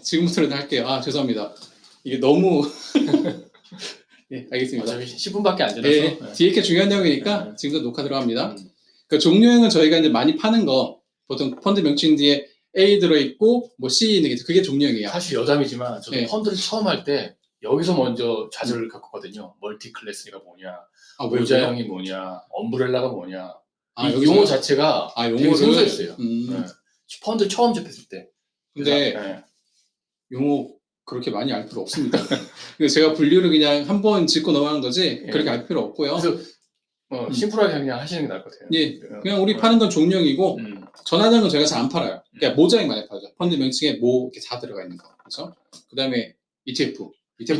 지금부터는 할게요. 아, 죄송합니다. 이게 너무 네, 알겠습니다. 어차피 10분밖에 안 지나서. 네, 네. 뒤에 게 중요한 내용이니까 지금부터 녹화 들어갑니다. 그 종료형은 저희가 이제 많이 파는 거 보통 펀드 명칭 뒤에 A 들어있고 뭐 C 있는 게 그게 종료형이에요. 사실 여담이지만 저도 네. 펀드를 처음 할 때 여기서 먼저 좌절을 겪었거든요. 멀티 클래스가 뭐냐, 아, 왜요? 모자형이 뭐냐, 엄브렐라가 뭐냐. 아, 이 여기서요? 용어 자체가 아, 되게 용어를 생소했어요. 음. 네. 펀드 처음 접했을 때. 근데 그래서, 네. 용어 그렇게 많이 알 필요 없습니다. 그래서 제가 분류를 그냥 한번 짚고 넘어가는 거지 그렇게 알 필요 없고요. 그래서 심플하게 그냥 하시는 게 나을 것 같아요. 예, 그냥 우리 파는 건 종료형이고 전화장은 저희가 잘 안 팔아요. 그러니까 모자형 많이 팔죠. 펀드 명칭에 모 이렇게 다 들어가 있는 거. 그렇죠? 그다음에 ETF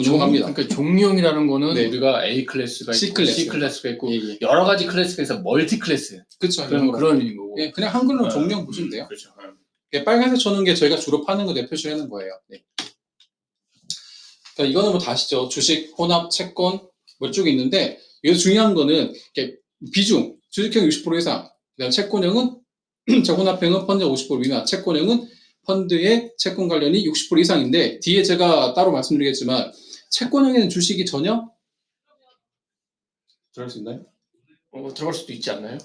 넘어갑니다. 그러니까 종류형이라는 거는 네. 우리가 A 클래스가 C 있고 클래스. C 클래스가 있고 예, 예. 여러 가지 클래스가 있어 멀티 클래스. 그렇죠. 그런 의미인 거고. 예, 그냥 한글로 종료형 보시면 돼요. 그렇죠. 예, 빨간색 쳐놓은 게 저희가 주로 파는 거 표시를 하는 거예요. 네. 그러니까 이거는 뭐 다 아시죠? 주식, 혼합, 채권 뭐 쭉 있는데 여기서 중요한 거는 이렇게 비중, 주식형 60% 이상, 그다음 채권형은 혼합형은 펀드 50% 미만, 채권형은 펀드의 채권 관련이 60% 이상인데 뒤에 제가 따로 말씀드리겠지만 채권형에는 주식이 전혀 들어갈 수 있나요? 들어갈 수도 있지 않나요?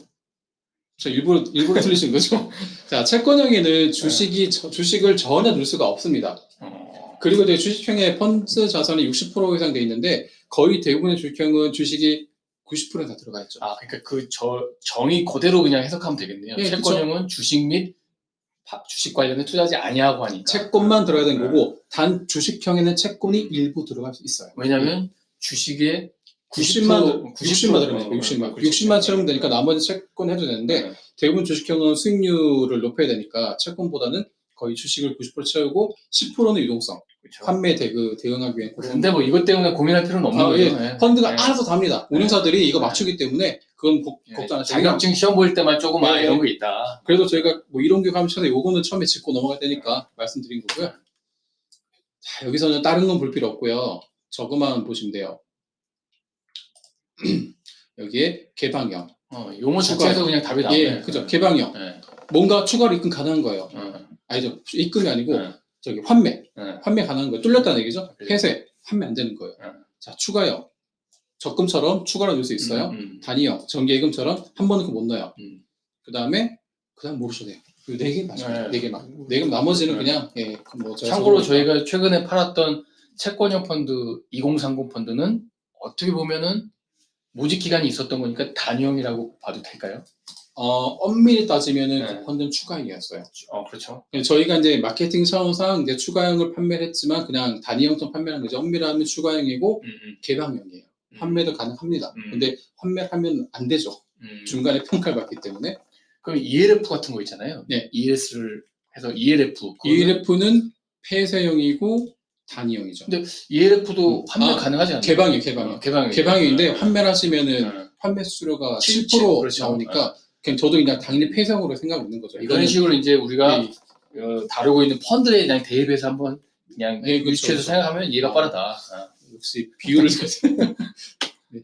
저 일부러 틀리신 거죠? 자, 채권형에는 주식을 전혀 넣을 수가 없습니다. 그리고 이제 주식형의 펀드 자산이 60% 이상 돼 있는데 거의 대부분의 주식형은 주식이 90% 다 들어가 있죠. 아, 그러니까 그 정의 그대로 그냥 해석하면 되겠네요. 예, 채권형은 주식 및 주식 관련해 투자하지 아니하고 하니까. 채권만 들어가야 되는 거고 단 주식형에는 채권이 일부 들어갈 수 있어요. 왜냐하면 주식에 60만 들어가면 60만 채우면 되니까 나머지 채권 해도 되는데 대부분 주식형은 수익률을 높여야 되니까 채권보다는 거의 주식을 90% 채우고 10%는 유동성. 그렇죠. 판매 대응하기 위해. 근데 뭐 이것 때문에 고민할 필요는 없는 거예요. 예. 펀드가 알아서 답니다. 운용사들이 이거 맞추기 때문에 그건 걱정 안 하시고. 자격증 시험 볼 때만 조금 이런 거 있다. 그래도 저희가 뭐 이론 교육하면서 요거는 처음에 짚고 넘어갈 테니까 말씀드린 거고요. 자, 여기서는 다른 건 볼 필요 없고요. 저거만 보시면 돼요. 여기에 개방형. 용어 자체에서 그냥 답이 나오네. 예, 그죠. 개방형. 뭔가 추가로 입금 가능한 거예요. 아니죠. 입금이 아니고 저기 환매 가능한 거예요. 뚫렸다는 얘기죠. 폐쇄, 환매 안 되는 거예요. 자, 추가형. 적금처럼 추가로 넣을 수 있어요. 단위형, 정기예금처럼 한 번은 못 넣어요. 그다음 모르셔도 돼요. 그 4개 맞아요. 4개만. 4개 나머지는 그냥 뭐 참고로 저희가 최근에 팔았던 채권형 펀드 2030 펀드는 어떻게 보면은 모집 기간이 있었던 거니까 단위형이라고 봐도 될까요? 엄밀히 따지면은 그 펀드는 추가형이었어요. 그렇죠. 저희가 이제 마케팅 차원상 이제 추가형을 판매를 했지만 그냥 단위형처럼 판매하는 거죠. 엄밀히 하면 추가형이고 개방형이에요. 판매도 가능합니다. 근데 판매를 하면 안 되죠. 중간에 평가를 받기 때문에. 그럼 ELF 같은 거 있잖아요. 네. ES를 해서 ELF. ELF는 폐쇄형이고 단위형이죠. 근데 ELF도 판매 가능하지 않나요? 개방형인데 판매를 하시면은 판매 수수료가 7% 그렇죠. 나오니까 그냥 저도 그냥 당연히 폐쇄형으로 생각하고 있는 거죠. 이런 식으로 이제 우리가 다루고 있는 펀드에 그냥 대입해서 한번 그냥 유추해서 생각하면 이해가 빠르다. 역시 비율을 네.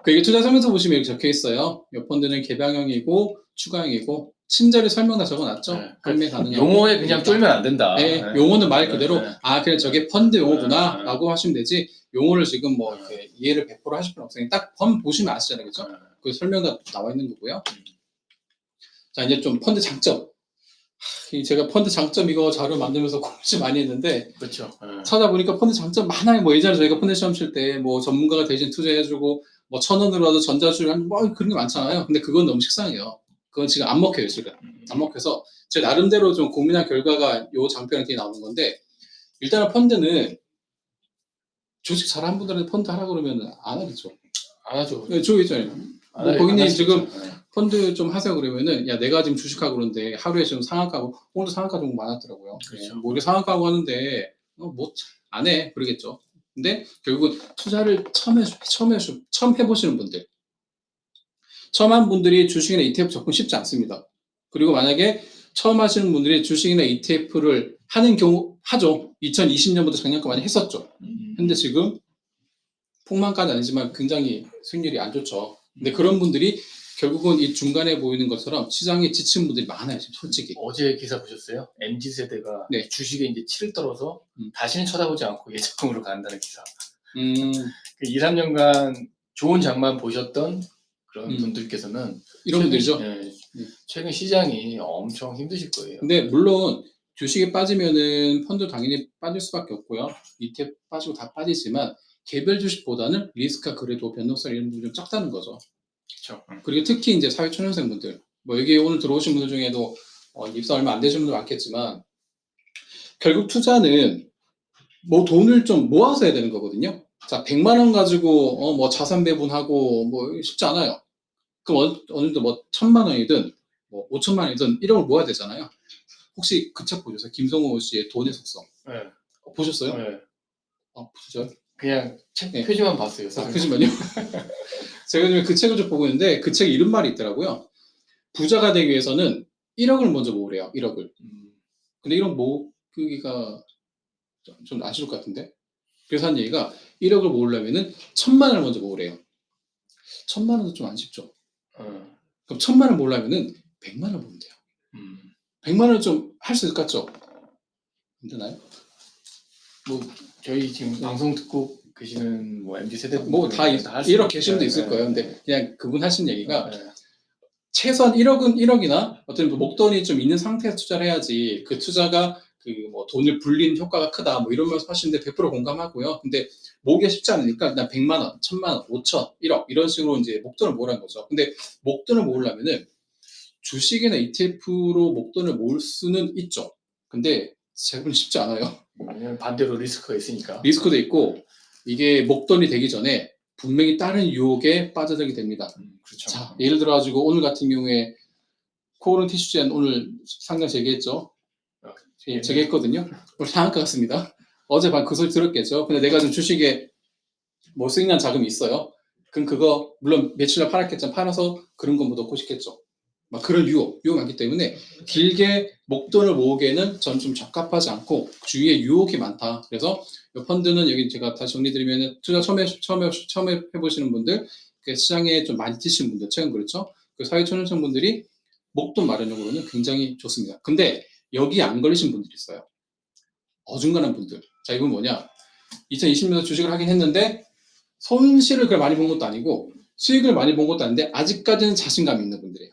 이게 투자 설명서 보시면 여기 적혀 있어요. 이 펀드는 개방형이고 추가형이고 친절히 설명 다 적어놨죠. 판매 가능한 용어에 그냥 쫄면 안 된다. 용어는 말 그대로 그래 저게 펀드 용어구나 라고 하시면 되지 용어를 지금 뭐 이렇게 이해를 100% 하실 필요 없으니 딱 보시면 아시잖아요. 그죠? 그 설명 다 나와 있는 거고요. 자, 이제 좀 펀드 장점. 제가 펀드 장점 이거 자료 만들면서 고민 좀 많이 했는데 그렇죠. 찾아보니까 펀드 장점 많아요. 뭐 예전에 저희가 펀드 시험 칠 때 뭐 전문가가 대신 투자해주고 뭐 1,000원으로라도 전자주를 뭐 그런 게 많잖아요. 근데 그건 너무 식상해요. 그건 지금 안 먹혀요. 지금 안 먹혀서 제 나름대로 좀 고민한 결과가 요 장표한테 나오는 건데 일단은 펀드는 주식 잘하는 분들한테 펀드 하라고 그러면 안 하겠죠. 안 하죠. 네, 저기 있잖아요. 뭐 고객님 지금 펀드 좀 하세요 그러면은 야 내가 지금 주식하고 그러는데 하루에 지금 상한가고 오늘도 상한가 종목 많았더라고요. 그렇죠. 뭐 이게 상한가고 하는데 뭐 안 해 그러겠죠. 근데 결국은 투자를 처음 해보시는 분들 처음 한 분들이 주식이나 ETF 접근 쉽지 않습니다. 그리고 만약에 처음 하시는 분들이 주식이나 ETF를 하는 경우 하죠. 2020년부터 작년까지 많이 했었죠. 근데 지금 폭망까지 아니지만 굉장히 수익률이 안 좋죠. 근데 그런 분들이 결국은 이 중간에 보이는 것처럼 시장에 지친 분들이 많아요, 지금 솔직히. 어제 기사 보셨어요? MZ세대가 네. 주식에 이제 치를 떨어서 다시는 쳐다보지 않고 예적금으로 간다는 기사. 음, 2, 3년간 좋은 장만 보셨던 그런 음. 분들께서는 이런 분들이죠. 최근 시장이 엄청 힘드실 거예요. 근데 물론 주식에 빠지면은 펀드 당연히 빠질 수밖에 없고요. ETF 빠지고 다 빠지지만 개별 주식보다는 리스크가 그래도 변동성 이런 부분이 좀 작다는 거죠. 그렇죠. 그리고 특히 이제 사회초년생분들, 뭐 여기 오늘 들어오신 분들 중에도 입사 얼마 안 되신 분들 많겠지만 결국 투자는 뭐 돈을 좀 모아서 해야 되는 거거든요. 자, 100만 원 가지고 뭐 자산 배분하고 뭐 쉽지 않아요. 그럼 어느 정도 뭐 1000만 원이든 뭐 5천만 원이든 1억을 모아야 되잖아요. 혹시 그 책 보셨어요? 김성호 씨의 돈의 속성. 네. 보셨어요? 네. 진짜요? 그냥 책 네. 표지만 봤어요. 표지만요? 제가 요즘에 그 책을 좀 보고 있는데 그 책에 이런 말이 있더라고요. 부자가 되기 위해서는 1억을 먼저 모으래요. 1억을. 근데 1억 모으기가 좀 아쉬울 것 같은데. 그래서 한 얘기가 1억을 모으려면은 1000만 원을 먼저 모으래요. 1000만 원도 좀 안 쉽죠. 그럼 1000만 원 모으려면은 100만 원 모으면 돼요. 100만 원 좀 할 수 있을 것 같죠? 힘드나요? 뭐 저희 지금 방송 듣고 계시는 뭐 MZ 세대 뭐 다 1억 계신 분도 있을 거예요. 근데 그냥 그분 하신 얘기가 최소한 1억은 1억이나 어떤 목돈이 좀 있는 상태에서 투자를 해야지 그 투자가 그 뭐 돈을 불린 효과가 크다 뭐 이런 말씀 하시는데 100% 공감하고요. 근데 모으기가 쉽지 않으니까 그냥 100만 원, 1000만 원, 5천, 1억 이런 식으로 이제 목돈을 모으라는 거죠. 근데 목돈을 모으려면은 주식이나 ETF로 목돈을 모을 수는 있죠. 근데 제가 쉽지 않아요. 왜냐면 반대로 리스크가 있으니까. 리스크도 있고 이게 목돈이 되기 전에 분명히 다른 유혹에 빠져들게 됩니다. 그렇죠. 자, 예를 들어 가지고 오늘 같은 경우에 코오른 티슈젠 오늘 상장 재개했죠. 예, 재개했거든요. 오늘 상한가 같습니다. 어젯밤 그 소리 들었겠죠. 근데 내가 좀 주식에 뭐 수익난 자금이 있어요. 그럼 그거 물론 며칠 날 팔았겠지만 팔아서 그런 거 뭐 넣고 싶겠죠. 막 그런 유혹 많기 때문에 길게 목돈을 모으기에는 전 좀 적합하지 않고 주위에 유혹이 많다. 그래서 이 펀드는 여기 제가 다시 정리드리면 투자 처음에 해보시는 분들, 그 시장에 좀 많이 뛰신 분들, 최근 그렇죠. 그 사회초년생 분들이 목돈 마련용으로는 굉장히 좋습니다. 근데 여기 안 걸리신 분들이 있어요. 어중간한 분들. 자, 이건 뭐냐? 2020년도 주식을 하긴 했는데 손실을 그렇게 많이 본 것도 아니고 수익을 많이 본 것도 아닌데 아직까지는 자신감이 있는 분들이에요.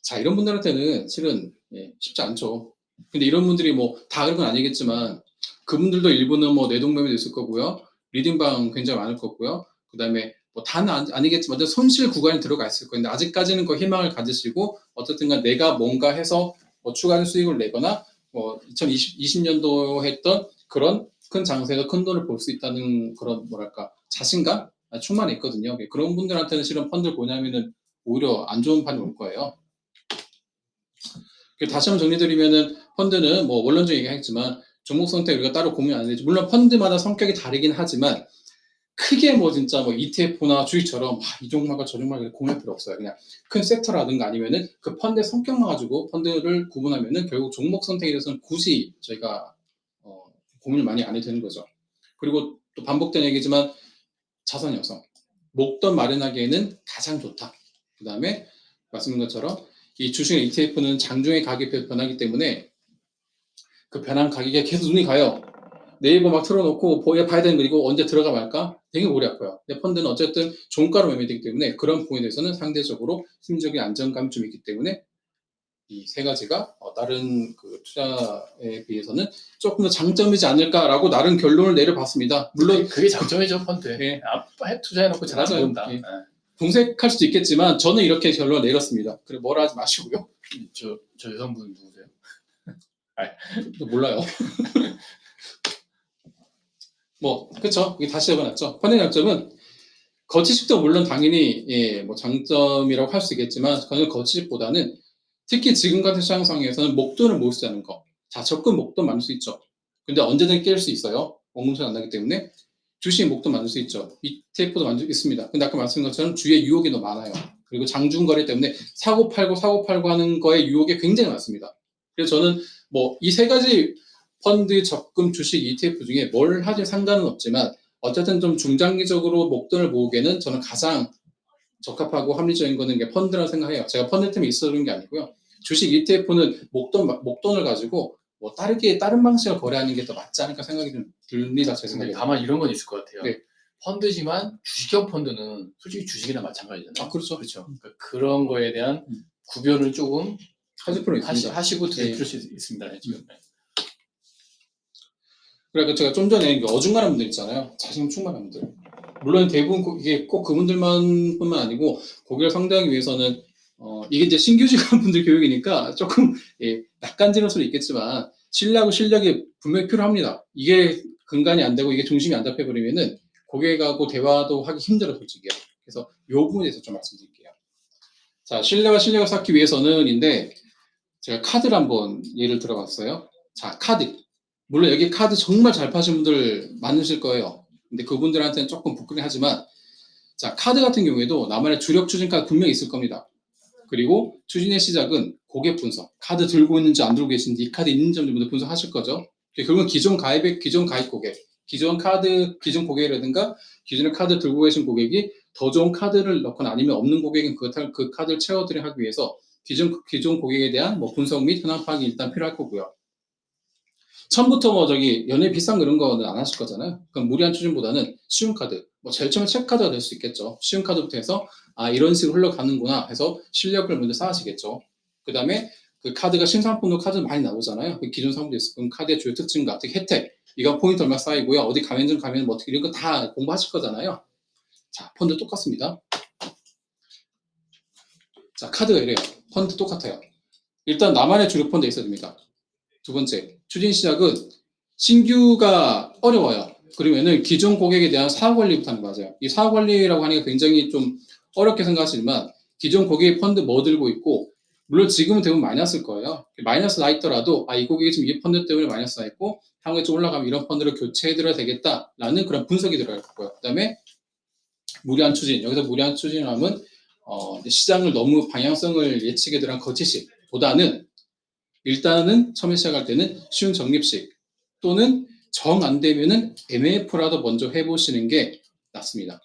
자, 이런 분들한테는 실은 쉽지 않죠. 근데 이런 분들이 뭐 다 그런 건 아니겠지만 그분들도 일부는 뭐 뇌동맥이 있을 거고요. 리딩방 굉장히 많을 거고요. 그 다음에 뭐 다는 아니겠지만 손실 구간에 들어가 있을 거예요. 근데 아직까지는 그 희망을 가지시고 어쨌든 간 내가 뭔가 해서 뭐 추가적인 수익을 내거나 뭐 2020년도 했던 그런 큰 장세에서 큰 돈을 벌 수 있다는 그런 뭐랄까 자신감 충만히 있거든요. 그런 분들한테는 실은 펀드를 보냐면은 오히려 안 좋은 판이 올 거예요. 다시 한번 정리드리면은 펀드는 뭐 원론적 얘기했지만 종목 선택 우리가 따로 고민 안 되죠. 물론 펀드마다 성격이 다르긴 하지만 크게 뭐 진짜 뭐 ETF나 주식처럼 이 종목과 저 종목을 고민할 필요 없어요. 그냥 큰 섹터라든가 아니면은 그 펀드의 성격만 가지고 펀드를 구분하면은 결국 종목 선택에 대해서는 굳이 저희가 고민을 많이 안 해도 되는 거죠. 그리고 또 반복된 얘기지만 자산 형성, 목돈 마련하기에는 가장 좋다. 그 다음에 말씀드린 것처럼 이 주식 ETF는 장중에 가격이 변하기 때문에 그 변한 가격에 계속 눈이 가요. 네이버 막 틀어놓고 봐야 되는 거고 언제 들어가 말까 되게 오래 아파요. 근데 펀드는 어쨌든 종가로 매매되기 때문에 그런 부분에 대해서는 상대적으로 심리적인 안정감이 좀 있기 때문에 이 세 가지가 다른 그 투자에 비해서는 조금 더 장점이지 않을까라고 나름 결론을 내려봤습니다. 물론 그게 장점이죠 펀드에. 네. 투자해놓고 잘 안 본다. 네. 동색할 수도 있겠지만 저는 이렇게 결론을 내렸습니다. 그래 뭐라 하지 마시고요. 저 여성분 누구세요? 몰라요. 뭐 그렇죠. 이게 다시 적어놨죠. 펀드의 장점은 거치식도 물론 당연히 뭐 장점이라고 할 수 있겠지만 저는 거치식보다는 특히 지금 같은 시장 상황에서는 목돈을 모을 수 있다는 거. 자, 적금 목돈 만들 수 있죠. 근데 언제든 깰 수 있어요. 원금손 안 나기 때문에 주식 목돈 만들 수 있죠. ETF도 만들 수 있습니다. 근데 아까 말씀드린 것처럼 주위에 유혹이 너무 많아요. 그리고 장중거래 때문에 사고 팔고 하는 거에 유혹이 굉장히 많습니다. 그래서 저는 뭐 이 세 가지 펀드, 적금, 주식, ETF 중에 뭘 하든 상관은 없지만 어쨌든 좀 중장기적으로 목돈을 모으기에는 저는 가장 적합하고 합리적인 거는 이게 펀드라고 생각해요. 제가 펀드 때문에 있어 그런 게 아니고요. 주식 ETF는 목돈을 가지고 뭐 다른 방식을 거래하는 게 더 맞지 않을까 생각이 좀 듭니다. 제 근데 생각에. 다만 이런 건 있을 것 같아요. 네. 펀드지만 주식형 펀드는 솔직히 주식이나 마찬가지잖아요. 아, 그렇죠. 그러니까 그런 거에 대한 구별을 조금 하실 필요 있습니다. 하시고 드릴 네. 필요 있습니다. 지금. 그러니까 제가 좀 전에 어중간한 분들 있잖아요. 자신감 충만한 분들. 물론 대부분 이게 꼭 그분들만 뿐만 아니고 고객을 상대하기 위해서는 이게 이제 신규직원 분들 교육이니까 조금 낯간지러울 수도 있겠지만 신뢰하고 실력이 분명히 필요합니다. 이게 근간이 안 되고 이게 중심이 안 잡혀버리면은 고객하고 대화도 하기 힘들어 솔직히. 그래서 이 부분에 대해서 좀 말씀드릴게요. 자, 신뢰와 실력을 쌓기 위해서는인데 제가 카드를 한번 예를 들어봤어요. 자, 카드. 물론 여기 카드 정말 잘 파신 분들 많으실 거예요. 근데 그분들한테는 조금 부끄러긴 하지만 자, 카드 같은 경우에도 나만의 주력 추진카드 분명히 있을 겁니다. 그리고 추진의 시작은 고객 분석. 카드 들고 있는지 안 들고 계신지 이 카드 있는지 없는지 분석하실 거죠. 결국은 기존 가입 고객, 기존 고객이라든가 기존의 카드 들고 계신 고객이 더 좋은 카드를 넣거나 아니면 없는 고객은 그 카드를 채워드리기 하기 위해서 기존 고객에 대한 뭐 분석 및 현황 파악이 일단 필요할 거고요. 처음부터 뭐 연예 비싼 그런 거는 안 하실 거잖아요. 그럼 무리한 추진보다는 쉬운 카드, 뭐 제일 처음에 체크카드가 될 수 있겠죠. 쉬운 카드부터 해서 이런 식으로 흘러가는구나 해서 실력을 먼저 쌓으시겠죠. 그 다음에 그 카드가 신상품으로 카드 많이 나오잖아요. 그 기존 상품도 있어. 그럼 카드의 주요 특징과 특히 혜택, 이거 포인트 얼마 쌓이고요. 어디 가면 뭐 어떻게 이런 거 다 공부하실 거잖아요. 자, 펀드 똑같습니다. 자, 카드가 이래요. 펀드 똑같아요. 일단 나만의 주력 펀드 있어야 됩니다. 두 번째, 추진 시작은 신규가 어려워요. 그러면은 기존 고객에 대한 사후 관리부터 하는 거 맞아요. 이 사후 관리라고 하니까 굉장히 좀 어렵게 생각하시지만 기존 고객이 펀드 뭐 들고 있고 물론 지금은 대부분 마이너스일 거예요. 마이너스 나 있더라도 이 고객이 지금 이 펀드 때문에 마이너스 나 있고 향후에 좀 올라가면 이런 펀드를 교체해드려야 되겠다라는 그런 분석이 들어갈 거고요. 그 다음에 무리한 추진. 여기서 무리한 추진을 하면 시장을 너무 방향성을 예측에 들어간 거치식보다는 일단은 처음에 시작할 때는 쉬운 적립식 또는 정 안 되면은 MF라도 먼저 해보시는 게 낫습니다.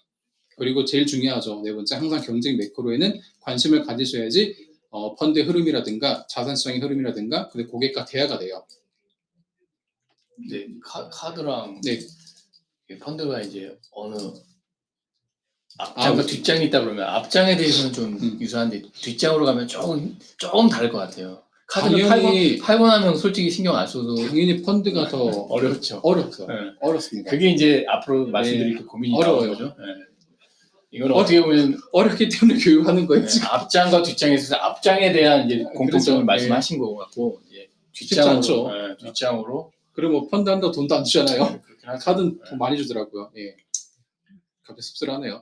그리고 제일 중요하죠. 네 번째, 항상 경쟁 매크로에는 관심을 가지셔야지 펀드의 흐름이라든가 자산시장의 흐름이라든가 근데 고객과 대화가 돼요. 네, 카드랑 네. 펀드가 이제 어느 앞장과 뒷장이 있다 그러면 앞장에 대해서는 좀 유사한데 뒷장으로 가면 조금 다를 것 같아요. 카드는 팔고 나면 솔직히 신경 안 써도 당연히 펀드가 더 어렵죠. 네. 어렵습니다. 그게 이제 앞으로 말씀드릴 그 고민이 어려워요. 나오는 거죠. 네. 이건 어떻게 보면 어렵기 때문에 교육하는 거예요. 네, 앞장과 뒷장에 있어서 앞장에 대한 이제 공통점을 그렇죠. 말씀하신 것 같고 이제 뒷장으로 그리고 뭐 펀드 한다고 돈도 안 주잖아요. 카드는 돈 많이 주더라고요. 예. 갑자기 씁쓸하네요.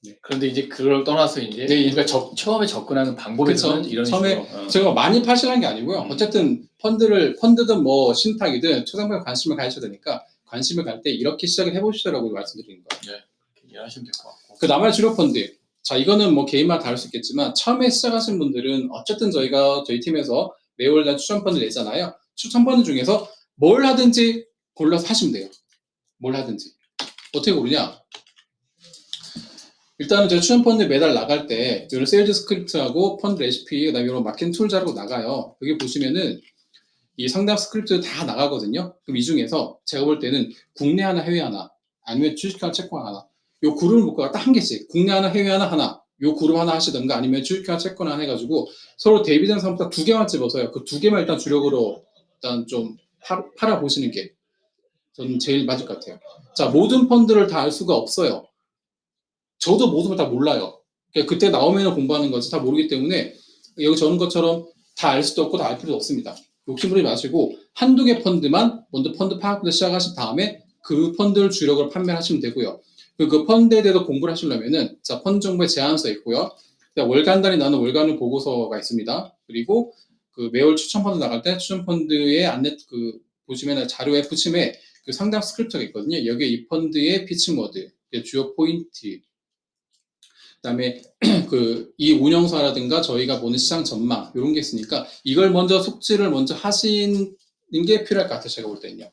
네. 그런데 이제 그걸 떠나서 이제 우리가 처음에 접근하는 방법에서는 이런 처음에 식으로 제가 많이 파시라는 게 아니고요. 어쨌든 펀드든 뭐 신탁이든 초상반에 관심을 가지셔야 되니까 관심을 갈 때 이렇게 시작을 해보시라고 말씀드리는 거예요. 네, 그렇게 이해하시면 될 것 같고. 그 나만의 주력 펀드. 자, 이거는 뭐 개인마다 다를 수 있겠지만 처음에 시작하신 분들은 어쨌든 저희 팀에서 매월 날 추천 펀드 내잖아요. 추천 펀드 중에서 뭘 하든지 골라서 하시면 돼요. 뭘 하든지. 어떻게 고르냐? 일단은 제가 추천 펀드 매달 나갈 때 이런 세일즈 스크립트하고 펀드 레시피 그다음에 이런 마케팅 툴 자료가 나가요. 여기 보시면은 이 상담 스크립트 다 나가거든요. 그럼 이 중에서 제가 볼 때는 국내 하나 해외 하나 아니면 주식형 채권 하나 요 그룹을 묶어서 딱 한 개씩 국내 하나 해외 하나 요 그룹 하나 하시던가 아니면 주식형 채권 하나 해가지고 서로 대비되는 상품 두 개만 집어서요. 그 두 개만 일단 주력으로 일단 좀 팔아 보시는 게 저는 제일 맞을 것 같아요. 자, 모든 펀드를 다 알 수가 없어요. 저도 모든 걸 다 몰라요. 그때 나오면 공부하는 거지 다 모르기 때문에 여기 적은 것처럼 다 알 수도 없고 다 알 필요도 없습니다. 욕심부리지 마시고 한두 개 펀드만 먼저 펀드 파악부터 시작하신 다음에 그 펀드를 주력으로 판매하시면 되고요. 그 펀드에 대해서 공부를 하시려면은 자, 펀드 정보에 제안서 있고요. 월간 단위 나눈 월간을 보고서가 있습니다. 그리고 그 매월 추천 펀드 나갈 때 추천 펀드의 안내 보시면 자료에 붙임에 그 상담 스크립트가 있거든요. 여기에 이 펀드의 피칭 워드, 주요 포인트, 그다음에 이 운영사라든가 저희가 보는 시장 전망 이런 게 있으니까 이걸 먼저 숙지를 먼저 하시는 게 필요할 것 같아요. 제가 볼 때는요.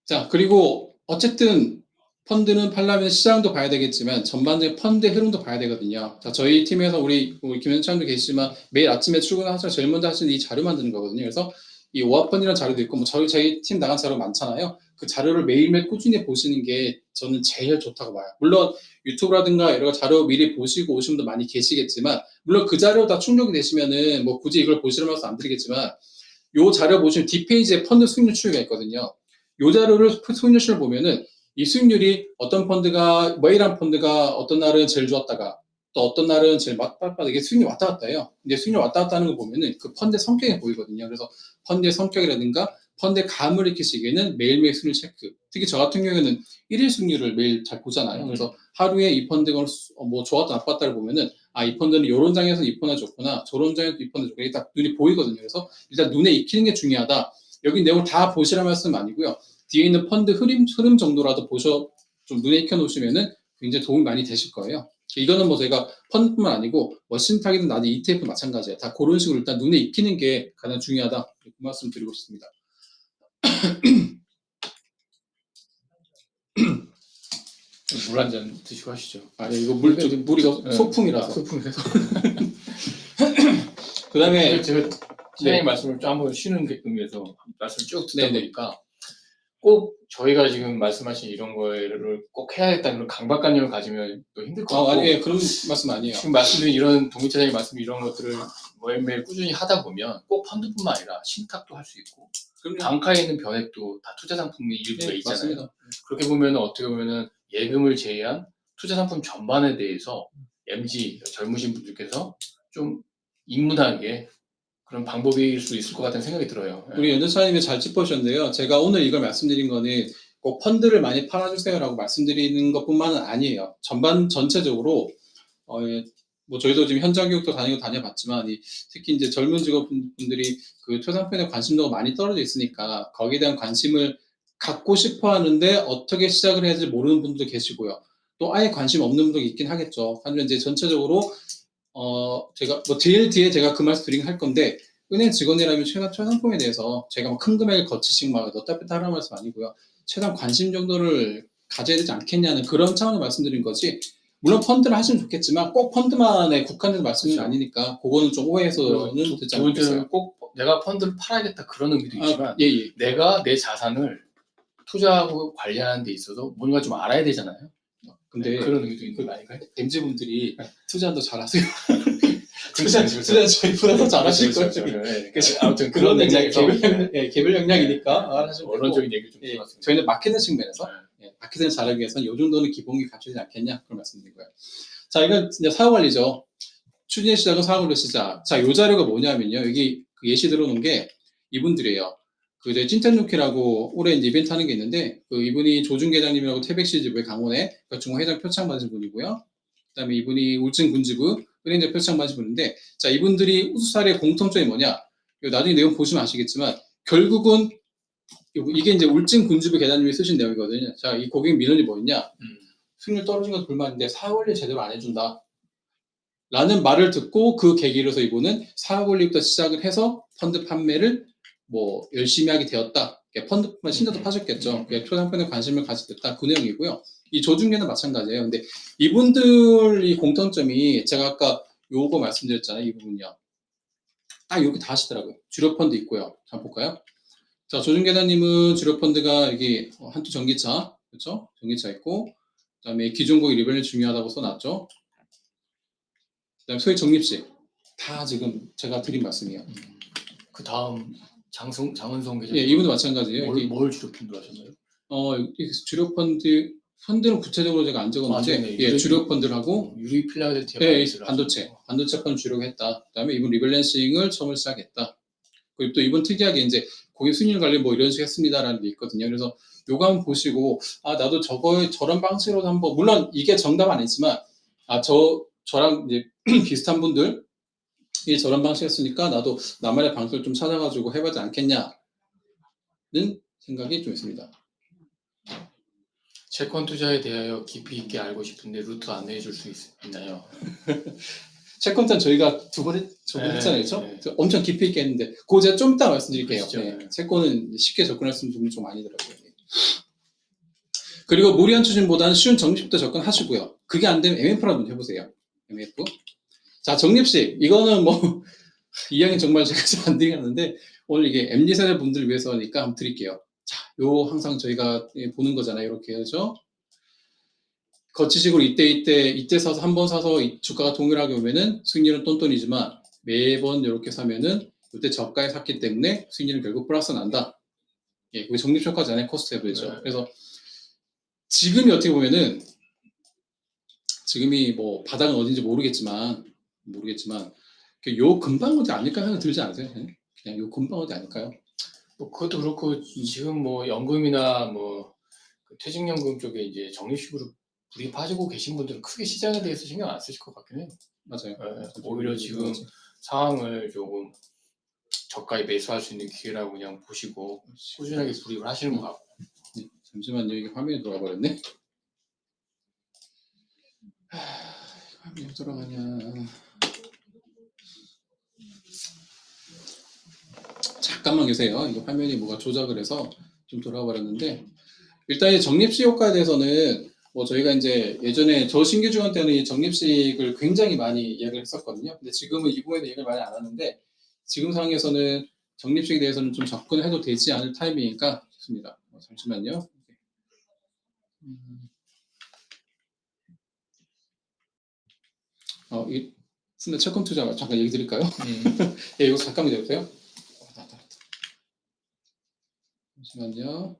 자, 그리고 어쨌든 펀드는 팔려면 시장도 봐야 되겠지만 전반적인 펀드의 흐름도 봐야 되거든요. 자, 저희 팀에서 우리 김현창도 계시지만 매일 아침에 출근하셔서 제일 먼저 하시는 이 자료 만드는 거거든요. 그래서 이 오합펀이라는 자료도 있고 뭐 저희 팀 나간 자료 많잖아요. 그 자료를 매일매일 꾸준히 보시는 게 저는 제일 좋다고 봐요. 물론 유튜브라든가 여러 자료 미리 보시고 오신 분도 많이 계시겠지만 물론 그 자료 다 충족이 되시면은 뭐 굳이 이걸 보시라고 말씀 안 드리겠지만 요 자료 보시면 뒷페이지에 펀드 수익률 추이가 있거든요. 요 자료를 수익률 추이를 보면은 이 수익률이 어떤 펀드가 매일한 펀드가 어떤 날은 제일 좋았다가 또 어떤 날은 제일 맞바닥 이게 수익률이 왔다 갔다 해요. 근데 수익률 왔다 갔다 하는 거 보면은 그 펀드의 성격이 보이거든요. 그래서 펀드의 성격이라든가 펀드의 감을 익히시기에는 매일매일 수익률 체크. 특히 저 같은 경우에는 1일 수익률을 매일 잘 보잖아요. 그래서 하루에 이 펀드가 뭐 좋았다 나빴다를 보면은 아, 이 펀드는 요런 장에서 이 펀드가 좋구나. 저런 장에서 이 펀드가 좋구나. 이게 딱 눈이 보이거든요. 그래서 일단 눈에 익히는 게 중요하다. 여기 내용 다 보시라 말씀 아니고요. 뒤에 있는 펀드 흐름 정도라도 좀 눈에 익혀 놓으시면은 굉장히 도움이 많이 되실 거예요. 이거는 뭐 저희가 펀드뿐만 아니고 뭐 신탁이든 나도 ETF 마찬가지예요. 다 그런 식으로 일단 눈에 익히는 게 가장 중요하다. 그 말씀 드리고 싶습니다. 물 한 잔 드시고 하시죠. 아, 이거 물이 소풍이라서. 소풍이라서. 그다음에 제가 선생님 말씀을 좀 한번 쉬는 의미에서 말씀을 쭉 듣다 보니까 꼭 저희가 지금 말씀하신 이런 거를 꼭 해야겠다는 그런 강박관념을 가지면 또 힘들 것 같고. 아니, 그런 말씀 아니에요. 지금 말씀드린 이런 동기차장님 말씀 이런 것들을 매일매일 꾸준히 하다 보면 꼭 펀드뿐만 아니라 신탁도 할 수 있고 단가에 있는 변액도 다 투자 상품이 일부가 있잖아요. 맞습니다. 그렇게 보면 어떻게 보면은 예금을 제외한 투자 상품 전반에 대해서 MZ 젊으신 분들께서 좀 입문하게 그런 방법일 수 있을 것 같다는 생각이 들어요. 우리 연전사님이 잘 짚어주셨는데요. 제가 오늘 이걸 말씀드린 거는 꼭 펀드를 많이 팔아주세요라고 말씀드리는 것뿐만은 아니에요. 전체적으로 뭐 저희도 지금 현장 교육도 다녀봤지만 특히 이제 젊은 직업분들이 그 초상편에 관심도가 많이 떨어져 있으니까 거기에 대한 관심을 갖고 싶어 하는데 어떻게 시작을 해야 될지 모르는 분들도 계시고요. 또 아예 관심 없는 분도 있긴 하겠죠. 하지만 이제 전체적으로 제가 뭐 제일 뒤에 제가 그 말씀 드리긴 할 건데 은행 직원이라면 최단 초상품에 대해서 제가 큰 금액을 거치식 막 넣다 뺐다 하라는 말씀 아니고요. 최단 관심 정도를 가져야 되지 않겠냐는 그런 차원을 말씀드린 거지. 물론 펀드를 하시면 좋겠지만 꼭 펀드만에 국한된 말씀은 그렇죠. 아니니까 그거는 좀 오해해서는 듣지 두 번째는 않겠어요. 꼭 내가 펀드를 팔아야겠다 그런 의미도 있지만 예. 내가 내 자산을 투자하고 관리하는 데 있어서 뭔가 좀 알아야 되잖아요. 근데 그런 의미도 있는 거 아닌가요? MZ분들이 투자도 잘하세요. 투자 저희보다 더 잘하실 거예요. 그래서 아무튼 그런 그런 맥락에서 맥락에서 개별 역량이니까 하시면 되고, 원론적인 얘기 좀 들어봤습니다. 저희는 마케팅 측면에서 마케팅을 잘하기 위해서는 이 정도는 기본기 갖추지 않겠냐 그런 말씀드리고요. 자, 이건 이제 사후관리죠. 추진의 시작은 사후관리 시작. 자, 이 자료가 뭐냐면요. 여기 그 예시 들어놓은 게 이분들이에요. 그 이제 찐텐루키라고 올해 이제 이벤트 하는 게 있는데 그 이분이 조준 계장님이라고 태백시지부의 강원에 그 중앙회장 표창 받으신 분이고요. 그다음에 이분이 울진 군지부 은행장 표창 받으신 분인데 자, 이분들이 우수사례의 공통점이 뭐냐? 나중에 내용 보시면 아시겠지만 결국은 이게 이제 울진 군지부 계장님이 쓰신 내용이거든요. 자, 이 고객 민원이 뭐였냐? 수익률 떨어진 건 불만인데 사후관리 제대로 안 해준다. 라는 말을 듣고 그 계기로서 이분은 사후관리부터 시작을 해서 펀드 판매를 뭐 열심히 하게 되었다. 펀드뿐만 신도도 파셨겠죠. 초상편에 관심을 가지게 됐다. 그 내용이고요. 이 조중계는 마찬가지예요. 근데 이분들이 공통점이 제가 아까 요거 말씀드렸잖아요. 이 부분이요. 딱 여기 다 하시더라고요. 주력 펀드 있고요. 한번 볼까요? 자, 조중계단님은 주력 펀드가 여기 한투 전기차, 그렇죠? 전기차 있고, 그다음에 기존고객 리밸런스 중요하다고 써놨죠. 그다음에 소액 적립식 다 지금 제가 드린 말씀이에요. 그 다음 장은성 계장. 예, 이분도 마찬가지예요. 뭘 주력 펀드로 하셨나요? 주력 펀드는 구체적으로 제가 안 적었는데, 예, 주력 펀드를 하고, 유리 필라델피아 반도체 펀드 주력 했다. 그다음에 이분 리밸런싱을 처음 시작했다. 그리고 또 이분 특이하게 이제 고객 수익률 관리 뭐 이런 식으로 했습니다라는 게 있거든요. 그래서 요거 한번 보시고, 아, 나도 저런 방식으로도 한번, 물론 이게 정답 아니지만, 저랑 이제 비슷한 분들, 저런 방식 했으니까 나도 나만의 방식을 좀 찾아가지고 해보지 않겠냐는 생각이 좀 있습니다. 채권 투자에 대하여 깊이 있게 알고 싶은데 루트 안내해 줄 수 있나요? 채권은 저희가 두 번 했잖아요. 그렇죠? 엄청 깊이 있게 했는데 그거 제가 좀 이따 말씀드릴게요. 채권은 쉽게 접근할 수 있는 부분이 좀 아니더라고요. 그리고 무리한 추진보다는 쉬운 정립식부터 접근하시고요. 그게 안 되면 MF로 한번 해보세요. MF. 자, 정립식. 이거는 뭐 이야기는 정말 제가 잘 안 드리겠는데 오늘 이게 MZ세대 분들을 위해서니까 한번 드릴게요. 자, 요 항상 저희가 보는 거잖아요. 이렇게 해서 거치식으로 이때 사서 한 번 사서 주가가 동일하게 오면은 수익률은 똔똔이지만 매번 이렇게 사면은 이때 저가에 샀기 때문에 수익률은 결국 플러스 난다. 예, 그게 적립효과잖아요. 코스트 에버리지죠. 네. 그래서 지금이 어떻게 보면은 지금이 뭐 바닥은 어딘지 모르겠지만 요 근방 어디 아닐까 생각 들지 않으세요? 그냥 요 근방 어디 아닐까요? 뭐 그것도 그렇고 지금 뭐 연금이나 뭐 그 퇴직연금 쪽에 이제 적립식으로 불이 빠지고 계신 분들은 크게 시장에 대해서 신경 안 쓰실 것 같긴 해요. 맞아요. 오히려 지금 상황을 조금 저가에 매수할 수 있는 기회라고 그냥 보시고 꾸준하게 불입을 하시는 것 같고. 네, 잠시만요. 이게 화면이 돌아가 버렸네. 화면이 왜 돌아가냐. 잠깐만 계세요. 이거 화면이 뭐가 조작을 해서 좀 돌아가 버렸는데 일단 이 적립식 효과에 대해서는 뭐 저희가 이제 예전에 저 신규 지원 때는 이 적립식을 굉장히 많이 이야기를 했었거든요. 근데 지금은 이 부분에 대해 얘기를 많이 안 하는데 지금 상황에서는 적립식에 대해서는 좀 접근해도 되지 않을 타이밍이니까 싶습니다. 잠시만요. 이 채권 투자 잠깐 얘기 드릴까요? 예, 이거 잠깐만 기다려주세요. 잠시만요.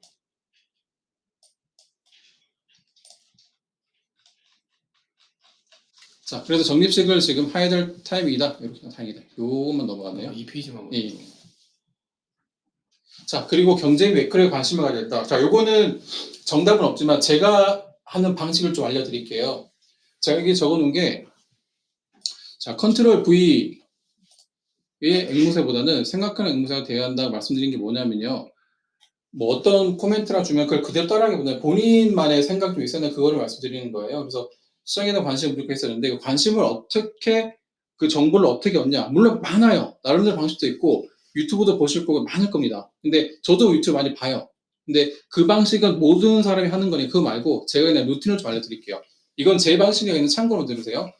자, 그래서 적립식을 지금 해야 될 타이밍이다. 이렇게 다행이다. 요것만 넘어가네요. 이 페이지만 보면. 예. 자, 그리고 경제 매크로에 관심을 가져야 된다. 자, 요거는 정답은 없지만 제가 하는 방식을 좀 알려드릴게요. 자, 여기 적어놓은 게 자, 컨트롤 V의 앵무새보다는 생각하는 앵무새가 되어야 한다고 말씀드린 게 뭐냐면요. 뭐 어떤 코멘트랑 주면 그걸 그대로 따라하기보다는 본인만의 생각 좀 있었나 그거를 말씀드리는 거예요. 그래서 시장에 대한 관심을 부족했었는데 그 관심을 어떻게 그 정보를 어떻게 얻냐 물론 많아요. 나름대로 방식도 있고 유튜브도 보실 거고 많을 겁니다. 근데 저도 유튜브 많이 봐요. 근데 그 방식은 모든 사람이 하는 거니 그거 말고 제가 그냥 루틴을 좀 알려드릴게요. 이건 제 방식이 있는 참고로 들으세요.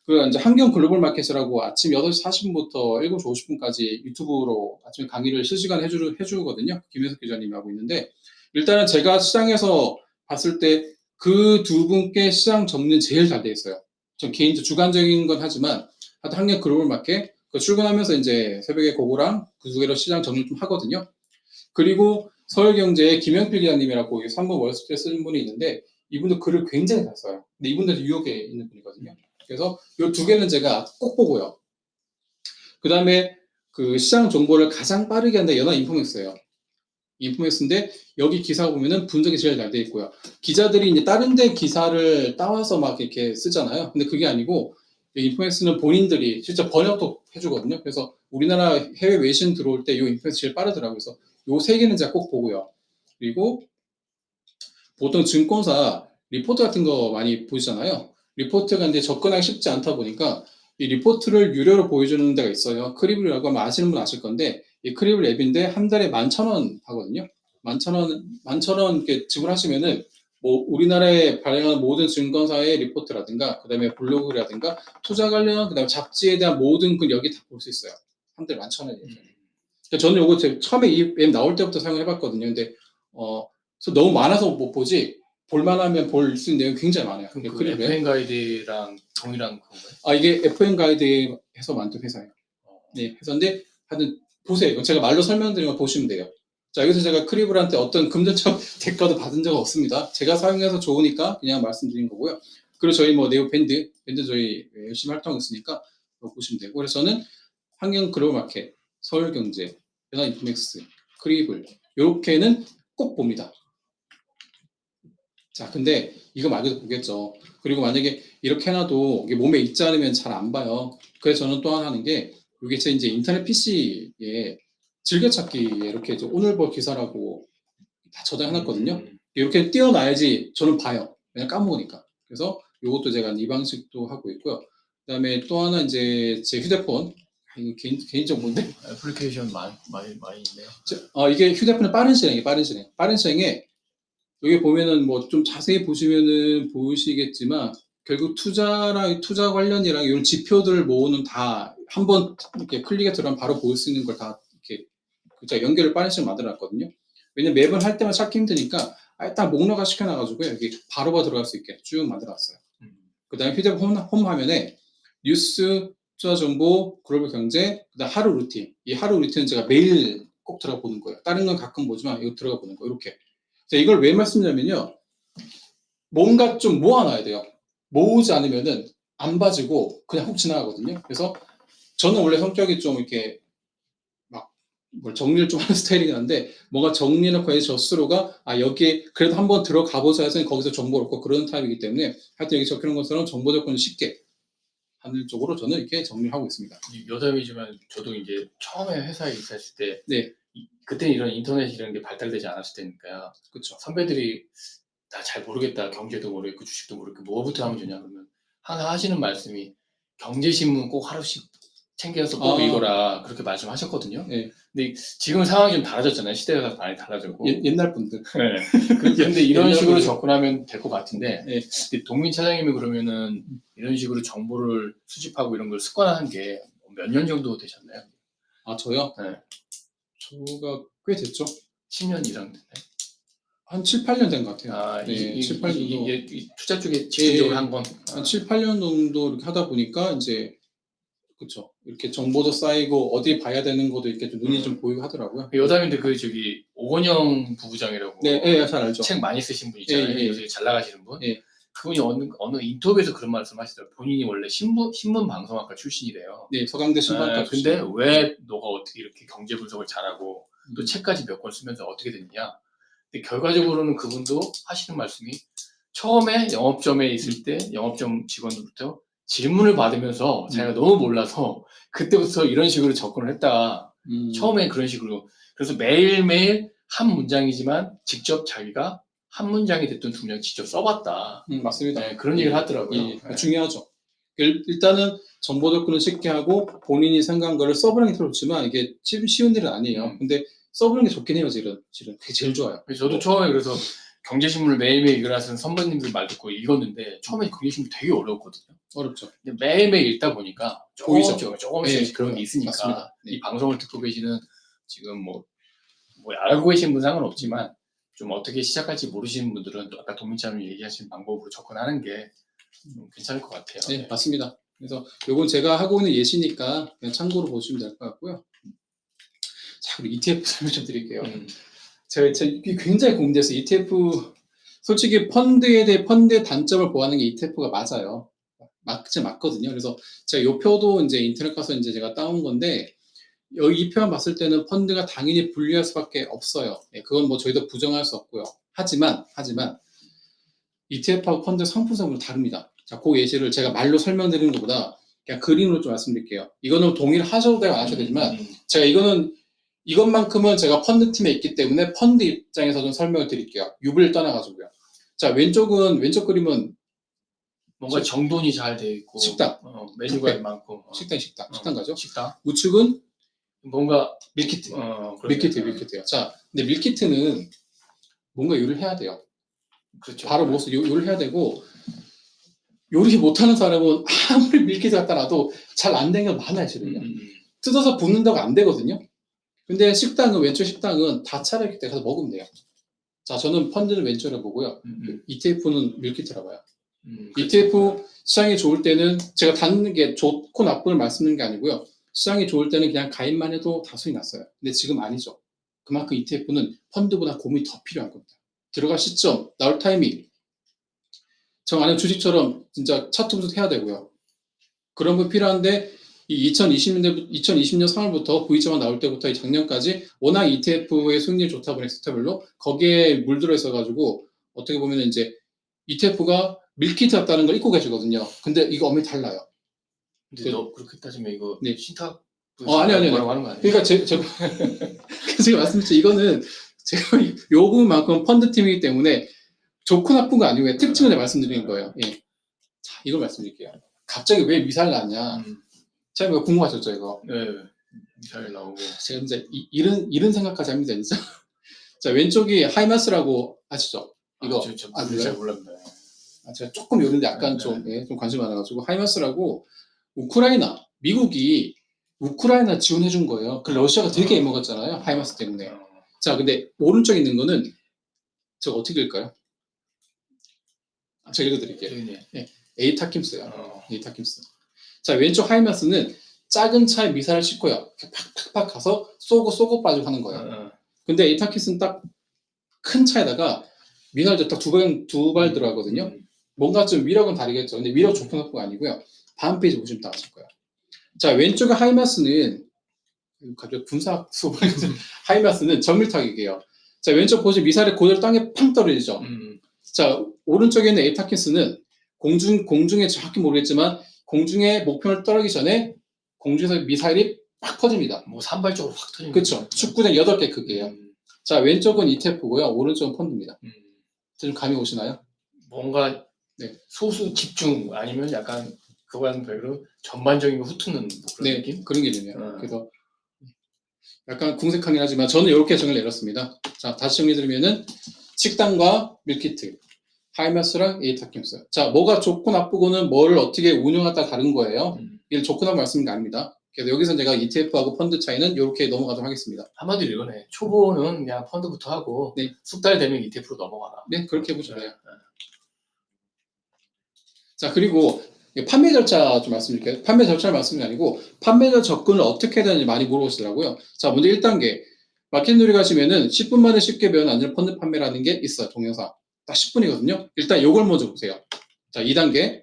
그 이제 환경 글로벌 마켓이라고 아침 8시 40분부터 7시 50분까지 유튜브로 아침에 강의를 실시간 해주거든요. 김혜석 기자님이 하고 있는데 일단은 제가 시장에서 봤을 때 그 두 분께 시장 정리는 제일 잘 돼 있어요. 전 개인적 주관적인 건 하지만 하여튼 환경 글로벌 마켓 그 출근하면서 이제 새벽에 그거랑 그 두 개로 시장 정리 좀 하거든요. 그리고 서울경제의 김영필 기자님이라고 3번 월스트리트 쓰는 분이 있는데 이분도 글을 굉장히 잘 써요. 근데 이분도 뉴욕에 있는 분이거든요. 그래서 이 두 개는 제가 꼭 보고요. 그 다음에 그 시장 정보를 가장 빠르게 한다 연합 인포맥스예요. 인포맥스인데 여기 기사 보면은 분석이 제일 잘 돼 있고요. 기자들이 이제 다른 데 기사를 따와서 막 이렇게 쓰잖아요. 근데 그게 아니고 인포맥스는 본인들이 실제 번역도 해주거든요. 그래서 우리나라 해외 외신 들어올 때 이 인포맥스 제일 빠르더라고요. 그래서 요 세 개는 제가 꼭 보고요. 그리고 보통 증권사 리포트 같은 거 많이 보시잖아요. 리포트가 이제 접근하기 쉽지 않다 보니까 이 리포트를 유료로 보여주는 데가 있어요. 크리블이라고 하면 아시는 분 아실 건데 이 크리블 앱인데 한 달에 11,000원 하거든요. 11,000원 이렇게 지불하시면은 뭐 우리나라에 발행하는 모든 증권사의 리포트라든가 그다음에 블로그라든가 투자 관련 그다음에 잡지에 대한 모든 글 여기 다 볼 수 있어요. 한 달에 11,000원이에요. 그러니까 저는 요거 처음에 이 앱 나올 때부터 사용해봤거든요. 근데 그래서 너무 많아서 못 보지 볼만하면 볼 수 있는 내용이 굉장히 많아요. 그 FN 가이드랑 동일한 건가요? 이게 FN 가이드에서 만든 회사예요. 네, 회사인데 하여튼 보세요. 이거 제가 말로 설명드리면 보시면 돼요. 자, 여기서 제가 크리블한테 어떤 금전적 대가도 받은 적 없습니다. 제가 사용해서 좋으니까 그냥 말씀드린 거고요. 그리고 저희 뭐 네오 밴드 저희 열심히 활동하고 있으니까 보시면 되고 그래서 저는 환경 글로벌 마켓, 서울경제, 연합 인포맥스, 크리블 이렇게는 꼭 봅니다. 자, 근데 이거 말고도 보겠죠. 그리고 만약에 이렇게 해놔도 이게 몸에 있지 않으면 잘 안 봐요. 그래서 저는 또 하나 하는 게 이게 제 이제 인터넷 PC에 즐겨찾기에 이렇게 이제 오늘 볼 기사라고 다 저장해놨거든요. 이렇게 띄워놔야지 저는 봐요. 그냥 까먹으니까. 그래서 이것도 제가 이 방식도 하고 있고요. 그다음에 또 하나 이제 제 휴대폰 이거 개인적 뭔데? 애플리케이션 많이 있네요. 이게 휴대폰의 빠른 실행에 여기 보면은 뭐 좀 자세히 보시면은 보이시겠지만 결국 투자 관련이랑 이런 지표들 모으는 다 한번 이렇게 클릭에 들어가면 바로 볼 수 있는 걸 다 이렇게 제가 연결을 빠른 식으로 만들어놨거든요. 왜냐면 매번 할 때만 찾기 힘드니까 일단 목록화 시켜놔가지고 여기 바로바로 들어갈 수 있게 쭉 만들어놨어요. 그 다음에 휴대폰 홈 화면에 뉴스, 투자 정보, 글로벌 경제, 그다음 하루 루틴. 이 하루 루틴은 제가 매일 꼭 들어가 보는 거예요. 다른 건 가끔 보지만 이거 들어가 보는 거 이렇게. 자, 이걸 왜 말씀드리냐면요. 뭔가 좀 모아놔야 돼요. 모으지 않으면은 안 봐지고 그냥 훅 지나가거든요. 그래서 저는 원래 성격이 좀 이렇게 막 뭘 정리를 좀 하는 스타일이긴 한데 뭔가 정리해놓고 해서 저 스스로가 여기 그래도 한번 들어가 보자 해서 거기서 정보를 얻고 그런 타입이기 때문에 하여튼 여기 적혀놓은 것처럼 정보 접근을 쉽게 하는 쪽으로 저는 이렇게 정리를 하고 있습니다. 여담이지만 저도 이제 처음에 회사에 입사했을 때 네. 그때 이런 인터넷 이런 게 발달되지 않았을 때니까요. 그렇죠. 선배들이 나 잘 모르겠다. 경제도 모르겠고 주식도 모르겠고 뭐부터 하면 되냐 그러면 항상 하시는 말씀이 경제신문 꼭 하루씩 챙겨서 꼭 읽어라 그렇게 말씀하셨거든요. 네. 근데 지금 상황이 좀 달라졌잖아요. 시대가 많이 달라졌고. 옛날 분들. 네. 그런데 이런 옛날 식으로 분들. 접근하면 될 것 같은데 네. 동민 차장님이 그러면은 이런 식으로 정보를 수집하고 이런 걸 습관화한 게 몇 년 정도 되셨나요? 저요? 네. 저가 꽤 됐죠. 10년 이상 됐나요? 한 7, 8년 된 것 같아요. 네, 7, 8년 정도. 이 투자 쪽에 집중적으로 한 건? 한 7, 8년 정도 이렇게 하다 보니까 이제 그렇죠. 이렇게 정보도 쌓이고 어디 봐야 되는 것도 이렇게 좀 눈이 좀 보이고 하더라고요. 여담인데 저기 오건영 부부장이라고 네, 잘 알죠. 책 많이 쓰신 분 있잖아요. 예. 요새 잘 나가시는 분. 예. 그분이 어느 인터뷰에서 그런 말씀 하시더라고요. 본인이 원래 신문 방송학과 출신이래요. 네, 서강대 신방학과 출신. 근데 왜 너가 어떻게 이렇게 경제 분석을 잘하고 또 책까지 몇 권 쓰면서 어떻게 됐느냐. 근데 결과적으로는 그분도 하시는 말씀이 처음에 영업점에 있을 때 영업점 직원들부터 질문을 받으면서 자기가 너무 몰라서 그때부터 이런 식으로 접근을 했다. 처음에 그런 식으로. 그래서 매일매일 한 문장이지만 직접 자기가 한 문장이 됐든 두 문장 직접 써봤다. 맞습니다. 네, 그런 얘기를 하더라고요. 네. 중요하죠. 일단은 정보 접근을 쉽게 하고 본인이 생각한 거를 써보는 게 좋지만 이게 쉬운 일은 아니에요. 근데 써보는 게 좋긴 해요, 실은. 그게 제일 좋아요. 저도 처음에 그래서 경제신문을 매일매일 읽으라는 선배님들 말 듣고 읽었는데 처음에 경제신문 되게 어려웠거든요. 어렵죠. 근데 매일매일 읽다 보니까 조금씩 그런 게 있으니까 맞습니다. 이 방송을 듣고 계시는 지금 뭐 알고 계신 분 상관없지만 좀 어떻게 시작할지 모르시는 분들은 또 아까 동민차님이 얘기하신 방법으로 접근하는 게 괜찮을 것 같아요. 네, 맞습니다. 그래서 요건 제가 하고 있는 예시니까 그냥 참고로 보시면 될 것 같고요. 자, 그리고 ETF 설명 좀 드릴게요. 제가 이게 굉장히 고민돼서 ETF, 솔직히 펀드의 단점을 보완하는 게 ETF가 맞아요. 맞거든요. 그래서 제가 이 표도 이제 인터넷 가서 이제 제가 따온 건데, 여기 이 표만 봤을 때는 펀드가 당연히 불리할 수밖에 없어요. 그건 뭐 저희도 부정할 수 없고요. 하지만 ETF하고 펀드 상품성으로 다릅니다. 자, 그 예시를 제가 말로 설명드리는 것보다 그냥 그림으로 좀 말씀드릴게요. 이거는 동의를 하셔도 되고 안 하셔도 되지만 제가 이것만큼은 제가 펀드 팀에 있기 때문에 펀드 입장에서 좀 설명을 드릴게요. 유불을 떠나가지고요. 자, 왼쪽 그림은 뭔가 정돈이 잘 돼 있고 식당, 메뉴가 많고 식당 가죠. 식당. 우측은 뭔가 밀키트. 밀키트예요. 자, 근데 밀키트는 뭔가 요리를 해야 돼요. 그렇죠. 바로 먹어서 요리를 해야 되고 요리 못하는 사람은 아무리 밀키트 갖다 놔도 잘 안 되는 게 많아요, 실은요. 뜯어서 붓는다고 안 되거든요. 근데 왼쪽 식당은 다 차려있기 때문에 가서 먹으면 돼요. 자, 저는 펀드는 왼쪽으로 보고요. ETF는 밀키트라고 봐요. ETF 시장이 좋을 때는 제가 닿는 게 좋고 나쁨을 말씀드리는 게 아니고요. 시장이 좋을 때는 그냥 가입만 해도 다 수익 났어요. 근데 지금 아니죠. 그만큼 ETF는 펀드보다 고민이 더 필요한 겁니다. 들어갈 시점, 나올 타이밍. 저 안에 주식처럼 진짜 차트 분석 해야 되고요. 그런 거 필요한데 이 2020년 3월부터 V자가 나올 때부터 이 작년까지 워낙 ETF의 수익률이 좋다 보니 스테이블로 거기에 물들어 있어가지고 어떻게 보면 이제 ETF가 밀키트 같다는 걸 잊고 계시거든요. 근데 이거 엄연히 달라요. 근데 너 그렇게 따지면 이거 네. 신탁 아니. 뭐라고 하는 거 아니에요? 그러니까 제가 말씀드렸죠. 이거는 제가 요 부분만큼 펀드팀이기 때문에 좋고 나쁜 거 아니고 특징을 내가 말씀드리는 거예요. 예. 자, 이걸 말씀드릴게요. 갑자기 왜 미사일 나왔냐? 제가 이거 궁금하셨죠, 이거? 네. 미사일 나오고. 제가 진짜 이런 생각까지 합니다, 진짜. 자, 왼쪽이 하이마스라고 아시죠? 이거 안 몰라요? 잘 몰랍니다. 제가 조금 요런데 약간 네. 좀 관심 많아가지고 하이마스라고 우크라이나 미국이 우크라이나 지원해준 거예요. 그 러시아가 되게 애먹었잖아요. 하이마스 때문에. 자, 근데 오른쪽에 있는 거는 저거 어떻게 읽을까요? 제가 읽어드릴게요. 에이타킴스요. 에이타킴스. 자, 왼쪽 하이마스는 작은 차에 미사일을 싣고요. 팍팍팍 가서 쏘고 빠지고 하는 거예요. 근데 에이타킴스는 딱 큰 차에다가 미사일도 딱 두 발 들어가거든요. 뭔가 좀 위력은 다르겠죠. 근데 위력 좋고 나쁘가 아니고요. 다음 페이지 보시면 딱 아실 거예요. 자, 왼쪽에 하이마스는 갑자기 군사 수업을 하이마스는 정밀 타격이에요. 자, 왼쪽 보시면 미사일이 그대로 땅에 팡 떨어지죠. 자, 오른쪽에 있는 에이타킨스는 공중에 정확히 모르겠지만 공중에 목표를 떨어지기 전에 공중에서 미사일이 팍 퍼집니다. 뭐 산발적으로 확 터지는 그렇죠. 축구장 8개 크기예요. 자, 왼쪽은 ETF고요. 오른쪽은 펀드입니다. 좀 감이 오시나요? 뭔가 네. 소수 집중 아니면 약간 그거와는 별로 전반적인 거 훑는 뭐 그런 느낌? 그런 개념이에요. 그래서 약간 궁색하긴 하지만 저는 이렇게 정의를 내렸습니다. 자, 다시 정리드리면은 식당과 밀키트, 하이마스랑 에이타킴스. 자, 뭐가 좋고 나쁘고는 뭘 어떻게 운영하다 다른 거예요. 이걸 좋고 나쁜 말씀인 게 아닙니다. 그래서 여기서 제가 ETF하고 펀드 차이는 이렇게 넘어가도록 하겠습니다. 한마디로 이거네. 초보는 그냥 펀드부터 하고 숙달 되면 ETF로 넘어가라. 네, 그렇게 해보죠. 자, 그리고 판매 절차 좀 말씀드릴게요. 판매 절차를 말씀이 아니고 판매자 접근을 어떻게 해야 되는지 많이 물어보시더라고요. 자, 먼저 1단계 마켓놀이 가시면은 10분 만에 쉽게 배우는 안전 펀드 판매라는 게 있어요. 동영상 딱 10분이거든요. 일단 요걸 먼저 보세요. 자, 2단계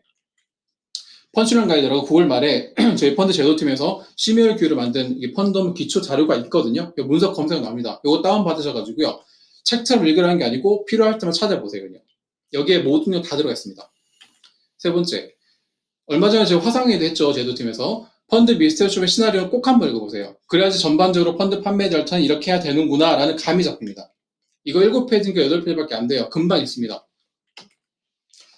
펀치런 가이드라고 9월 말에 저희 펀드 제도팀에서 시뮬 큐를 만든 펀드 기초 자료가 있거든요. 문서 검색 나옵니다. 요거 다운 받으셔가지고요. 책처럼 읽으라는 게 아니고 필요할 때만 찾아보세요. 그냥 여기에 모든 게 다 들어가 있습니다. 세 번째, 얼마 전에 제가 화상회의도 했죠. 제도팀에서. 펀드 미스터리숍의 시나리오를 꼭 한번 읽어보세요. 그래야지 전반적으로 펀드 판매 절차는 이렇게 해야 되는구나 라는 감이 잡힙니다. 이거 7페이지인가 8페이지밖에 안 돼요. 금방 있습니다.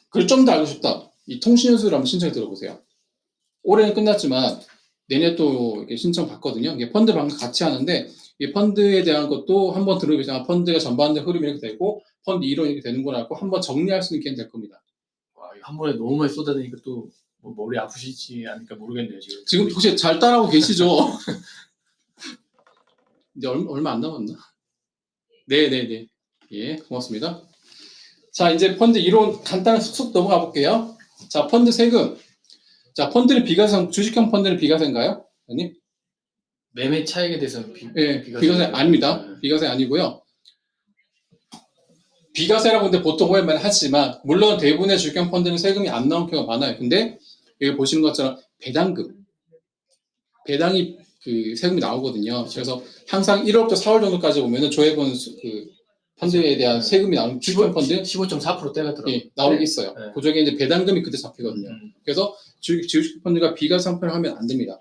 그리고 좀 더 알고 싶다. 이 통신연수를 한번 신청해 들어보세요. 올해는 끝났지만 내년에 또 이렇게 신청 받거든요. 이게 펀드 방금 같이 하는데 이 펀드에 대한 것도 한번 들어보시면 펀드가 전반적 흐름이 이렇게 되고 펀드 이론이 이렇게 되는구나 하고 한번 정리할 수 있는 기회가 될 겁니다. 한 번에 너무 많이 쏟아내니까 또 뭐 머리 아프시지 않을까 모르겠네요. 지금 혹시 잘 따라하고 계시죠? 이제 얼마 안 남았나? 네네네. 예, 고맙습니다. 자, 이제 펀드 이론 간단히 쑥쑥 넘어가 볼게요. 자, 펀드 세금. 자, 펀드는 비과세, 주식형 펀드는 비과세인가요? 아니? 매매 차익에 대해서는 비과세 아닙니다. 비과세 아니고요. 비과세라고 근데 보통 오해만 하지만 물론 대부분의 주식형 펀드는 세금이 안 나오는 경우가 많아요. 근데 여기 보시는 것처럼 배당이 그 세금이 나오거든요. 그래서 항상 1월부터 4월 정도까지 보면은 조회본 그 펀드에 대한 세금이 나오는 주식형 펀드 15.4% 떼가더라고요. 나오는 게 있어요. 그중에 이제 배당금이 그때 잡히거든요. 그래서 주식 펀드가 비과세 상품을 하면 안 됩니다.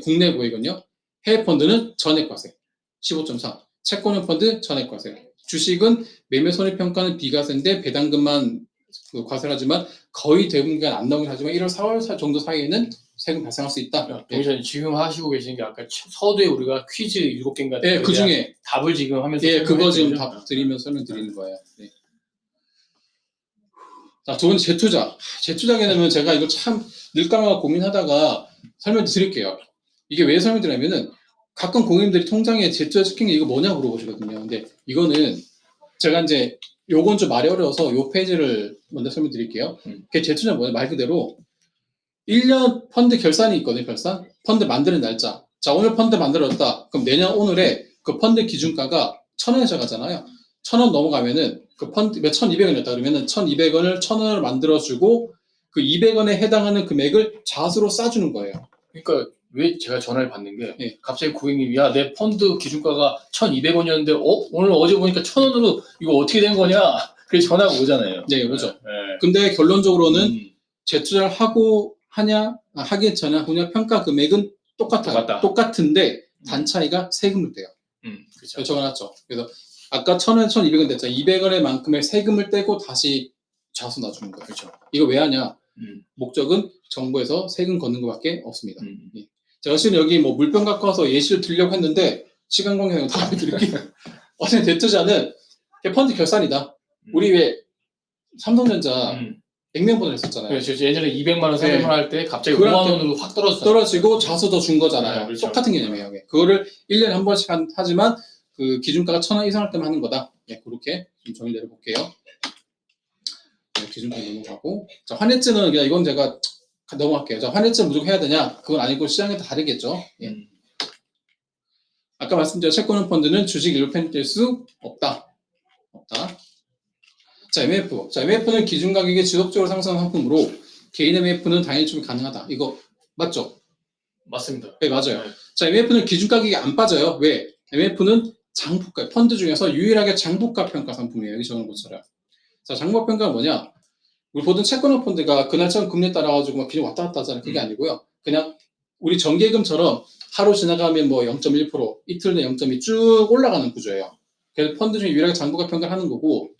국내 보이거든요. 해외 펀드는 전액과세 15.4. 채권형 펀드 전액과세. 주식은 매매 손해평가는 비과세인데 배당금만 그 과세를 하지만 거의 대부분 안 나오긴 하지만 1월, 4월 정도 사이에는 세금 발생할 수 있다. 동의사님 지금 하시고 계신 게 아까 서두에 우리가 퀴즈 7개인가 그 중에 답을 지금 하면서 그거 지금 답 드리면서 설명드리는 거예요. 자, 두 번째 재투자. 재투자 개념은 제가 이거 참 늘까봐 고민하다가 설명드릴게요. 이게 왜 설명드리냐면은 가끔 고객님들이 통장에 재투자 시킨 게 이거 뭐냐 물어보시거든요. 근데 이거는 제가 이제 요건 좀 말이 어려워서 요 페이지를 먼저 설명드릴게요. 그게 재투자는 뭐냐 말 그대로 1년 펀드 결산이 있거든요. 결산. 펀드 만드는 날짜. 자, 오늘 펀드 만들었다. 그럼 내년 오늘에 그 펀드 기준가가 1,000원에 시작하잖아요. 1,000원 넘어가면은 그 펀드 1,200원이었다 그러면은 1,200원을 1,000원을 만들어주고 그 200원에 해당하는 금액을 자수로 싸주는 거예요. 그러니까 왜 제가 전화를 받는 게 갑자기 고객님이 야, 내 펀드 기준가가 1,200원이었는데 오늘 어제 보니까 1,000원으로 이거 어떻게 된 거냐? 그래서 전화가 오잖아요. 네, 오죠. 근데 결론적으로는 재투자를 하기 전에 후냐 평가 금액은 똑같은데 단 차이가 세금을 떼요. 그렇죠. 적어놨죠. 그래서 아까 1,000원, 1,200원 됐잖아요. 200원의 만큼의 세금을 떼고 다시 자수 놔주는 거예요. 그렇죠. 이거 왜 하냐? 목적은 정부에서 세금 걷는 것밖에 없습니다. 제가 사실 여기 뭐 물병 갖고 와서 예시를 드리려고 했는데 시간 관계상 답을 드릴게요. 어쨌든 대투자는 펀드 결산이다. 우리 왜 삼성전자 음. 액면보도 했었잖아요. 그렇죠. 예전에 200만 원, 300만 원 할 때 갑자기 그럴 5만 때 원으로 확 떨어졌어요. 떨어지고 자수 더 준 거잖아요. 네, 그렇죠. 똑같은 개념이에요. 그거를 1년에 한 번씩 하지만 그 기준가가 1,000원 이상할 때만 하는 거다. 예, 그렇게 좀 정의 내려볼게요. 네, 기준가 넘어가고. 자, 환해증은 그냥 이건 제가 넘어갈게요. 자, 환해증 무조건 해야 되냐? 그건 아니고 시장에 다 다르겠죠. 예. 아까 말씀드린 채권형 펀드는 주식 일부 편입될 수 없다. 자, MF. 자, MF는 기준 가격이 지속적으로 상승하는 상품으로 개인 MF는 당일 출입이 가능하다. 이거 맞죠? 맞습니다. 네, 맞아요. 네. 자, MF는 기준 가격이 안 빠져요. 왜? MF는 장부가, 펀드 중에서 유일하게 장부가 평가 상품이에요. 여기 적은 것처럼. 자, 장부가 평가가 뭐냐? 우리 보통 채권형 펀드가 그날처럼 금리에 따라가지고 막 기준 왔다 갔다 하잖아요. 그게 아니고요. 그냥 우리 정기예금처럼 하루 지나가면 뭐 0.1%, 이틀 내 0.2 쭉 올라가는 구조예요. 그래서 펀드 중에 유일하게 장부가 평가를 하는 거고,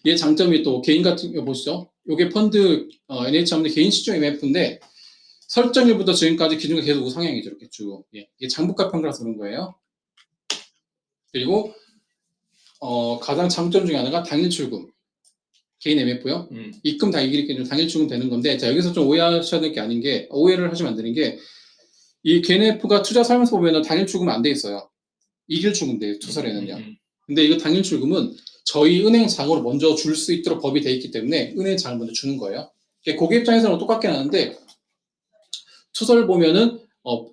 얘 장점이 또 개인 같은 거 보시죠. 요게 펀드 NHI는 개인 시중 MF인데 설정일부터 지금까지 기준가 계속 우상향이죠. 이렇게 쭉. 예. 이게 장부가 평가라서 그런 거예요. 그리고 가장 장점 중에 하나가 당일 출금. 개인 MF요. 입금 다 이길 기준 당일 출금 되는 건데, 자, 여기서 좀 오해하셔야 될 게 아닌 게, 오해를 하시면 안 되는 게, 이 개인 MF가 투자 설명서 보면은 당일 출금 안 돼 있어요. 이길 출금 돼요. 투설에는요. 근데 이거 당일 출금은 저희 은행 장으로 먼저 줄 수 있도록 법이 돼 있기 때문에 은행 장을 먼저 주는 거예요. 고객 입장에서는 똑같게 하는데, 투설 보면은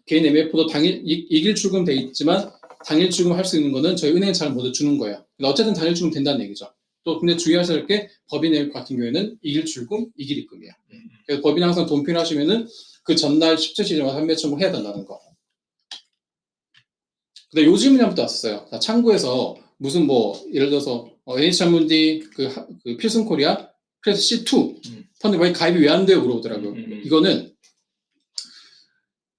개인 MF도 당일 이길 출금 돼 있지만 당일 출금할 수 있는 거는 저희 은행 장을 먼저 주는 거예요. 근데 어쨌든 당일 출금 된다는 얘기죠. 또 근데 주의하셔야 할 게 법인 MF 같은 경우에는 이길 출금, 이길 입금이에요. 그래서 법인 항상 돈 필요하시면은 그 전날 17시즌 판매 청구 해야 된다는 거. 근데 요즘은 한번도 왔었어요. 창구에서 무슨 뭐 예를 들어서 NHI문디 그 필승코리아 그래서 C2 펀드 왜 가입이 왜 안 돼요 물어보더라고요. 이거는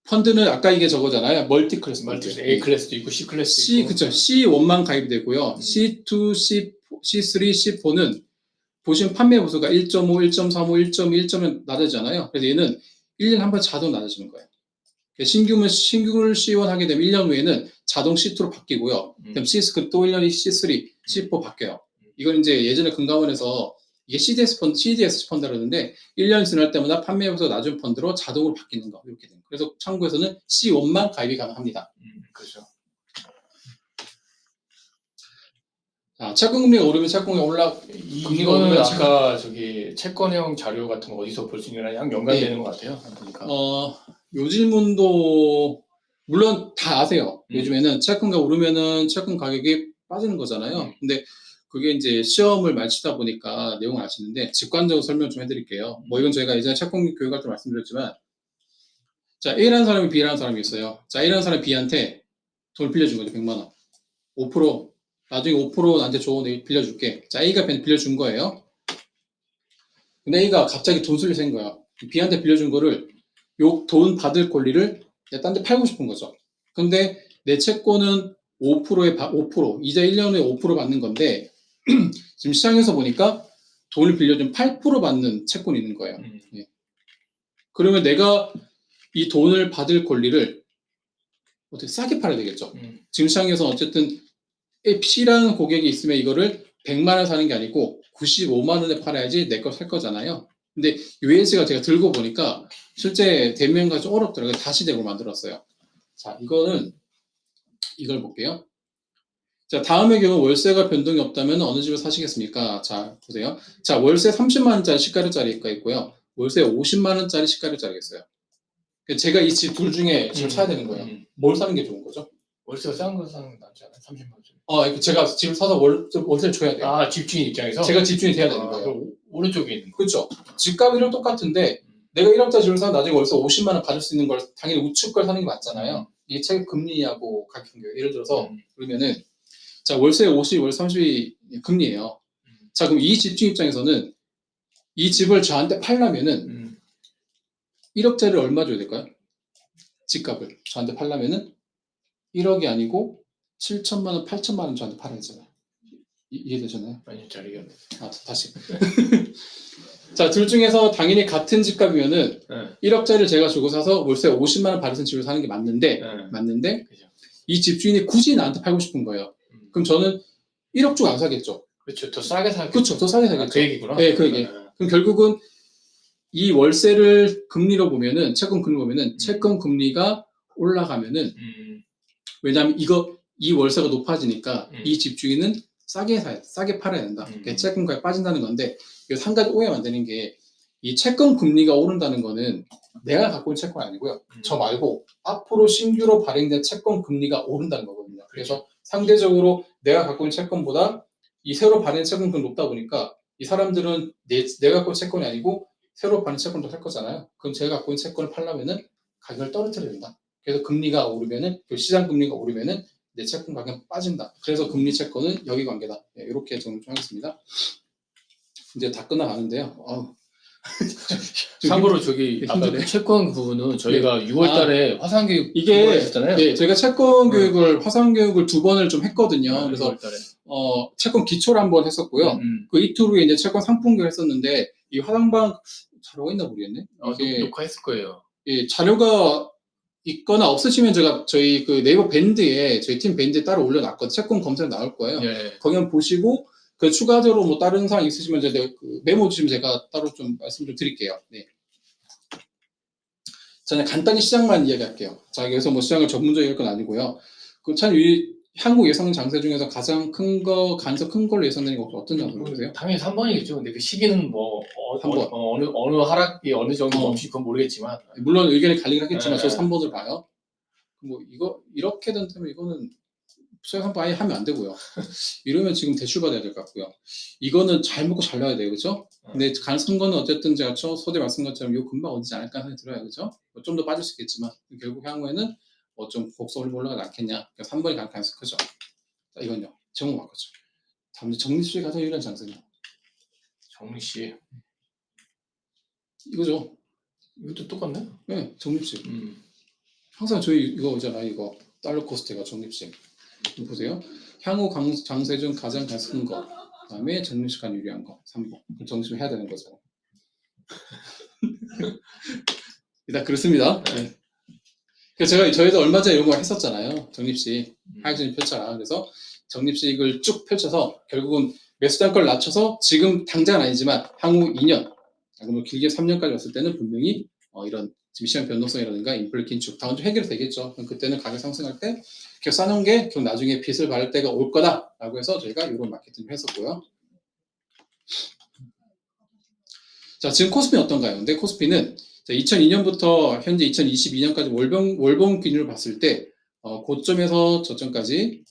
펀드는 아까 이게 저거잖아요. 멀티 클래스. A 클래스도 있고 C 클래스도 C, 있고. 그쵸. C1만 가입이 되고요. C2, C3, C4는 보시면 판매 보수가 1.5, 1.35, 1.2, 1.1 낮아지잖아요. 그래서 얘는 1년에 한 번 자동 낮아지는 거예요. 신규를 C1 하게 되면 1년 후에는 자동 C2로 바뀌고요. 그럼 C3, 또 1년이 C3, C4 바뀌어요. 이건 이제 예전에 금감원에서 이게 CDS 펀드라고 하는데 1년 지날 때마다 판매보수 낮은 펀드로 자동으로 바뀌는 거 이렇게 됩니다. 그래서 창구에서는 C1만 가입이 가능합니다. 그렇죠. 채권금리가 오르면 채권이 이거는 아까 저기 채권형 자료 같은 거 어디서 볼 수 있는 거랑 연관되는 것 같아요. 보니까. 요 질문도 물론 다 아세요. 요즘에는 채권가 오르면은 채권 가격이 빠지는 거잖아요. 근데 그게 이제 시험을 마치다 보니까 내용을 아시는데 직관적으로 설명 좀 해드릴게요. 뭐 이건 저희가 예전에 채권 교육할 때 말씀드렸지만, 자, A라는 사람이 B라는 사람이 있어요. 자, A라는 사람이 B한테 돈을 빌려준 거죠. 100만 원. 5% 나중에 5% 나한테 줘. 내가 빌려줄게. 자, A가 빌려준 거예요. 근데 A가 갑자기 돈 쓸려 생긴 거야. B한테 빌려준 거를 요 돈 받을 권리를 내가 딴 데 팔고 싶은 거죠. 근데 내 채권은 5% 이자 1년 후에 5% 받는 건데 지금 시장에서 보니까 돈을 빌려준 8% 받는 채권이 있는 거예요. 예. 그러면 내가 이 돈을 받을 권리를 어떻게 싸게 팔아야 되겠죠. 지금 시장에서 어쨌든 C라는 고객이 있으면 이거를 100만 원 사는 게 아니고 95만 원에 팔아야지 내 걸 살 거잖아요. 근데 US가 제가 들고 보니까 실제 대면가 좀 어렵더라고요. 다시 대고 만들었어요. 자, 이걸 볼게요. 자, 다음의 경우 월세가 변동이 없다면 어느 집을 사시겠습니까? 자, 보세요. 자, 월세 30만 원짜리 시가류짜리가 있고요. 월세 50만 원짜리 시가류짜리가 있어요. 제가 이 집 둘 중에 집을 사야 되는 거예요. 뭘 사는 게 좋은 거죠? 월세가 싼 거 사는 게 낫지 않아요? 30만 원짜리. 제가 집을 사서 월세를 줘야 돼요. 아, 집주인 입장에서? 제가 집주인이 돼야 되는 거예요. 그럼 오른쪽에 있는 거. 그렇죠. 집값이랑 똑같은데 내가 1억짜리 집을 사서 나중에 월세 50만 원 받을 수 있는 걸 당연히 우측 걸 사는 게 맞잖아요. 이게 최근 금리하고 같은 거예요. 예를 들어서 그러면은 자, 월세 50, 월세 30이 금리예요. 자, 그럼 이 집주인 입장에서는 이 집을 저한테 팔려면은 1억짜리를 얼마 줘야 될까요? 집값을 저한테 팔려면은 1억이 아니고 7천만 원, 8천만 원 저한테 팔아야 되잖아요. 이해되셨나요? 아니요, 잘 이해했어요. 다시. 자, 둘 중에서 당연히 같은 집값이면은 1억짜리를 제가 주고 사서 월세 50만 원 받은 집을 사는 게 맞는데 그죠. 이 집주인이 굳이 나한테 팔고 싶은 거예요. 그럼 저는 1억 주고 안 사겠죠. 그렇죠. 더 싸게 사. 그렇죠. 더 싸게 사겠죠. 그 얘기구나. 네, 그 얘기. 그럼 결국은 이 월세를 금리로 보면은 채권 금리 보면은 채권 금리가 올라가면은 왜냐하면 이 월세가 높아지니까 이 집주인은 싸게 팔아야 된다. 채권가에 빠진다는 건데 이거 한 가지 오해가 안 되는 게 이 채권 금리가 오른다는 거는 내가 갖고 있는 채권이 아니고요. 저 말고 앞으로 신규로 발행된 채권 금리가 오른다는 거거든요. 그래서 상대적으로 내가 갖고 있는 채권보다 이 새로 발행 채권금이 높다 보니까 이 사람들은 내가 갖고 있는 채권이 아니고 새로 발행 채권도 살 거잖아요. 그럼 제가 갖고 있는 채권을 팔려면은 가격을 떨어뜨려야 된다. 그래서 금리가 오르면은 그 시장 금리가 오르면은 내 채권 가격이 빠진다. 그래서 금리 채권은 여기 관계다. 네, 이렇게 정리 좀 하겠습니다. 이제 다 끝나가는데요. 참고로 저기 아까 그 채권 부분은 저희가 6월달에 화상교육 이게 했잖아요. 네, 저희가 채권 교육을 화상 교육을 2번을 좀 했거든요. 그래서 6월달에. 채권 기초를 한번 했었고요. 그 이틀 후에 이제 채권 상품 교육 했었는데 이 화상방 자료가 있나 모르겠네. 이게 녹화했을 거예요. 예, 자료가 있거나 없으시면 제가 저희 그 네이버 밴드에 저희 팀 밴드에 따로 올려놨거든요. 채권 검색 나올 거예요. 예. 거기 한번 보시고 그 추가적으로 뭐 다른 사항 있으시면 제가 그 메모 주시면 제가 따로 좀 말씀 좀 드릴게요. 네. 저는 간단히 시장만 이야기할게요. 자, 여기서 뭐 시장을 전문적으로 할 건 아니고요. 그 참 한국 예상 장세 중에서 가장 가능성 큰 걸로 예상되는 거 어떤 장세 보세요? 당연히 3번이겠죠. 근데 그 시기는 뭐 어느 하락이 어느 정도 없이 그건 모르겠지만 물론 의견이 갈리긴 하겠지만 저 3번을 봐요. 뭐 이거 이렇게 된다면 이거는 수익 한번 아예 하면 안 되고요. 이러면 지금 대출 받아야 될 것 같고요. 이거는 잘 먹고 잘 나야 돼요, 그죠? 근데 가능한 거는 어쨌든 제가 서두에 말씀한 것처럼 요 금방 어디지 않을까 생각이 들어요, 그죠? 좀 더 빠질 수 있겠지만 결국 향후에는 좀 곡선을 올라가지 않겠냐. 그러니까 3번이 가능성이 크죠. 자, 이건요. 제목 바꿨죠. 다음 정리수익이 가장 유리한 장세는 정리씨 이거죠. 이것도 똑같네? 네, 적립식. 항상 저희 이거잖아요. 이거 달러 코스트가 적립식. 보세요. 향후 장세 중 가장 큰 거. 그다음에 적립식 간 유리한 거. 3번. 정립식 해야 되는 거죠. 일단 그렇습니다. 네. 그래서 저희도 얼마 전에 이런 거 했었잖아요. 적립식 하익적인 표차. 그래서 적립식을 쭉 펼쳐서 결국은 매수단가를 낮춰서 지금 당장은 아니지만 향후 2년, 뭐 길게 3년까지 왔을 때는 분명히 이런 지금 시장 변동성이라든가 인플레 긴축 다음 주 해결이 되겠죠. 그럼 그때는 가격 상승할 때 이렇게 싸놓은 게 그럼 나중에 빚을 받을 때가 올 거다라고 해서 저희가 이런 마케팅을 했었고요. 자, 지금 코스피는 어떤가요? 근데 코스피는 2002년부터 현재 2022년까지 월봉 기준으로 봤을 때 고점에서 저점까지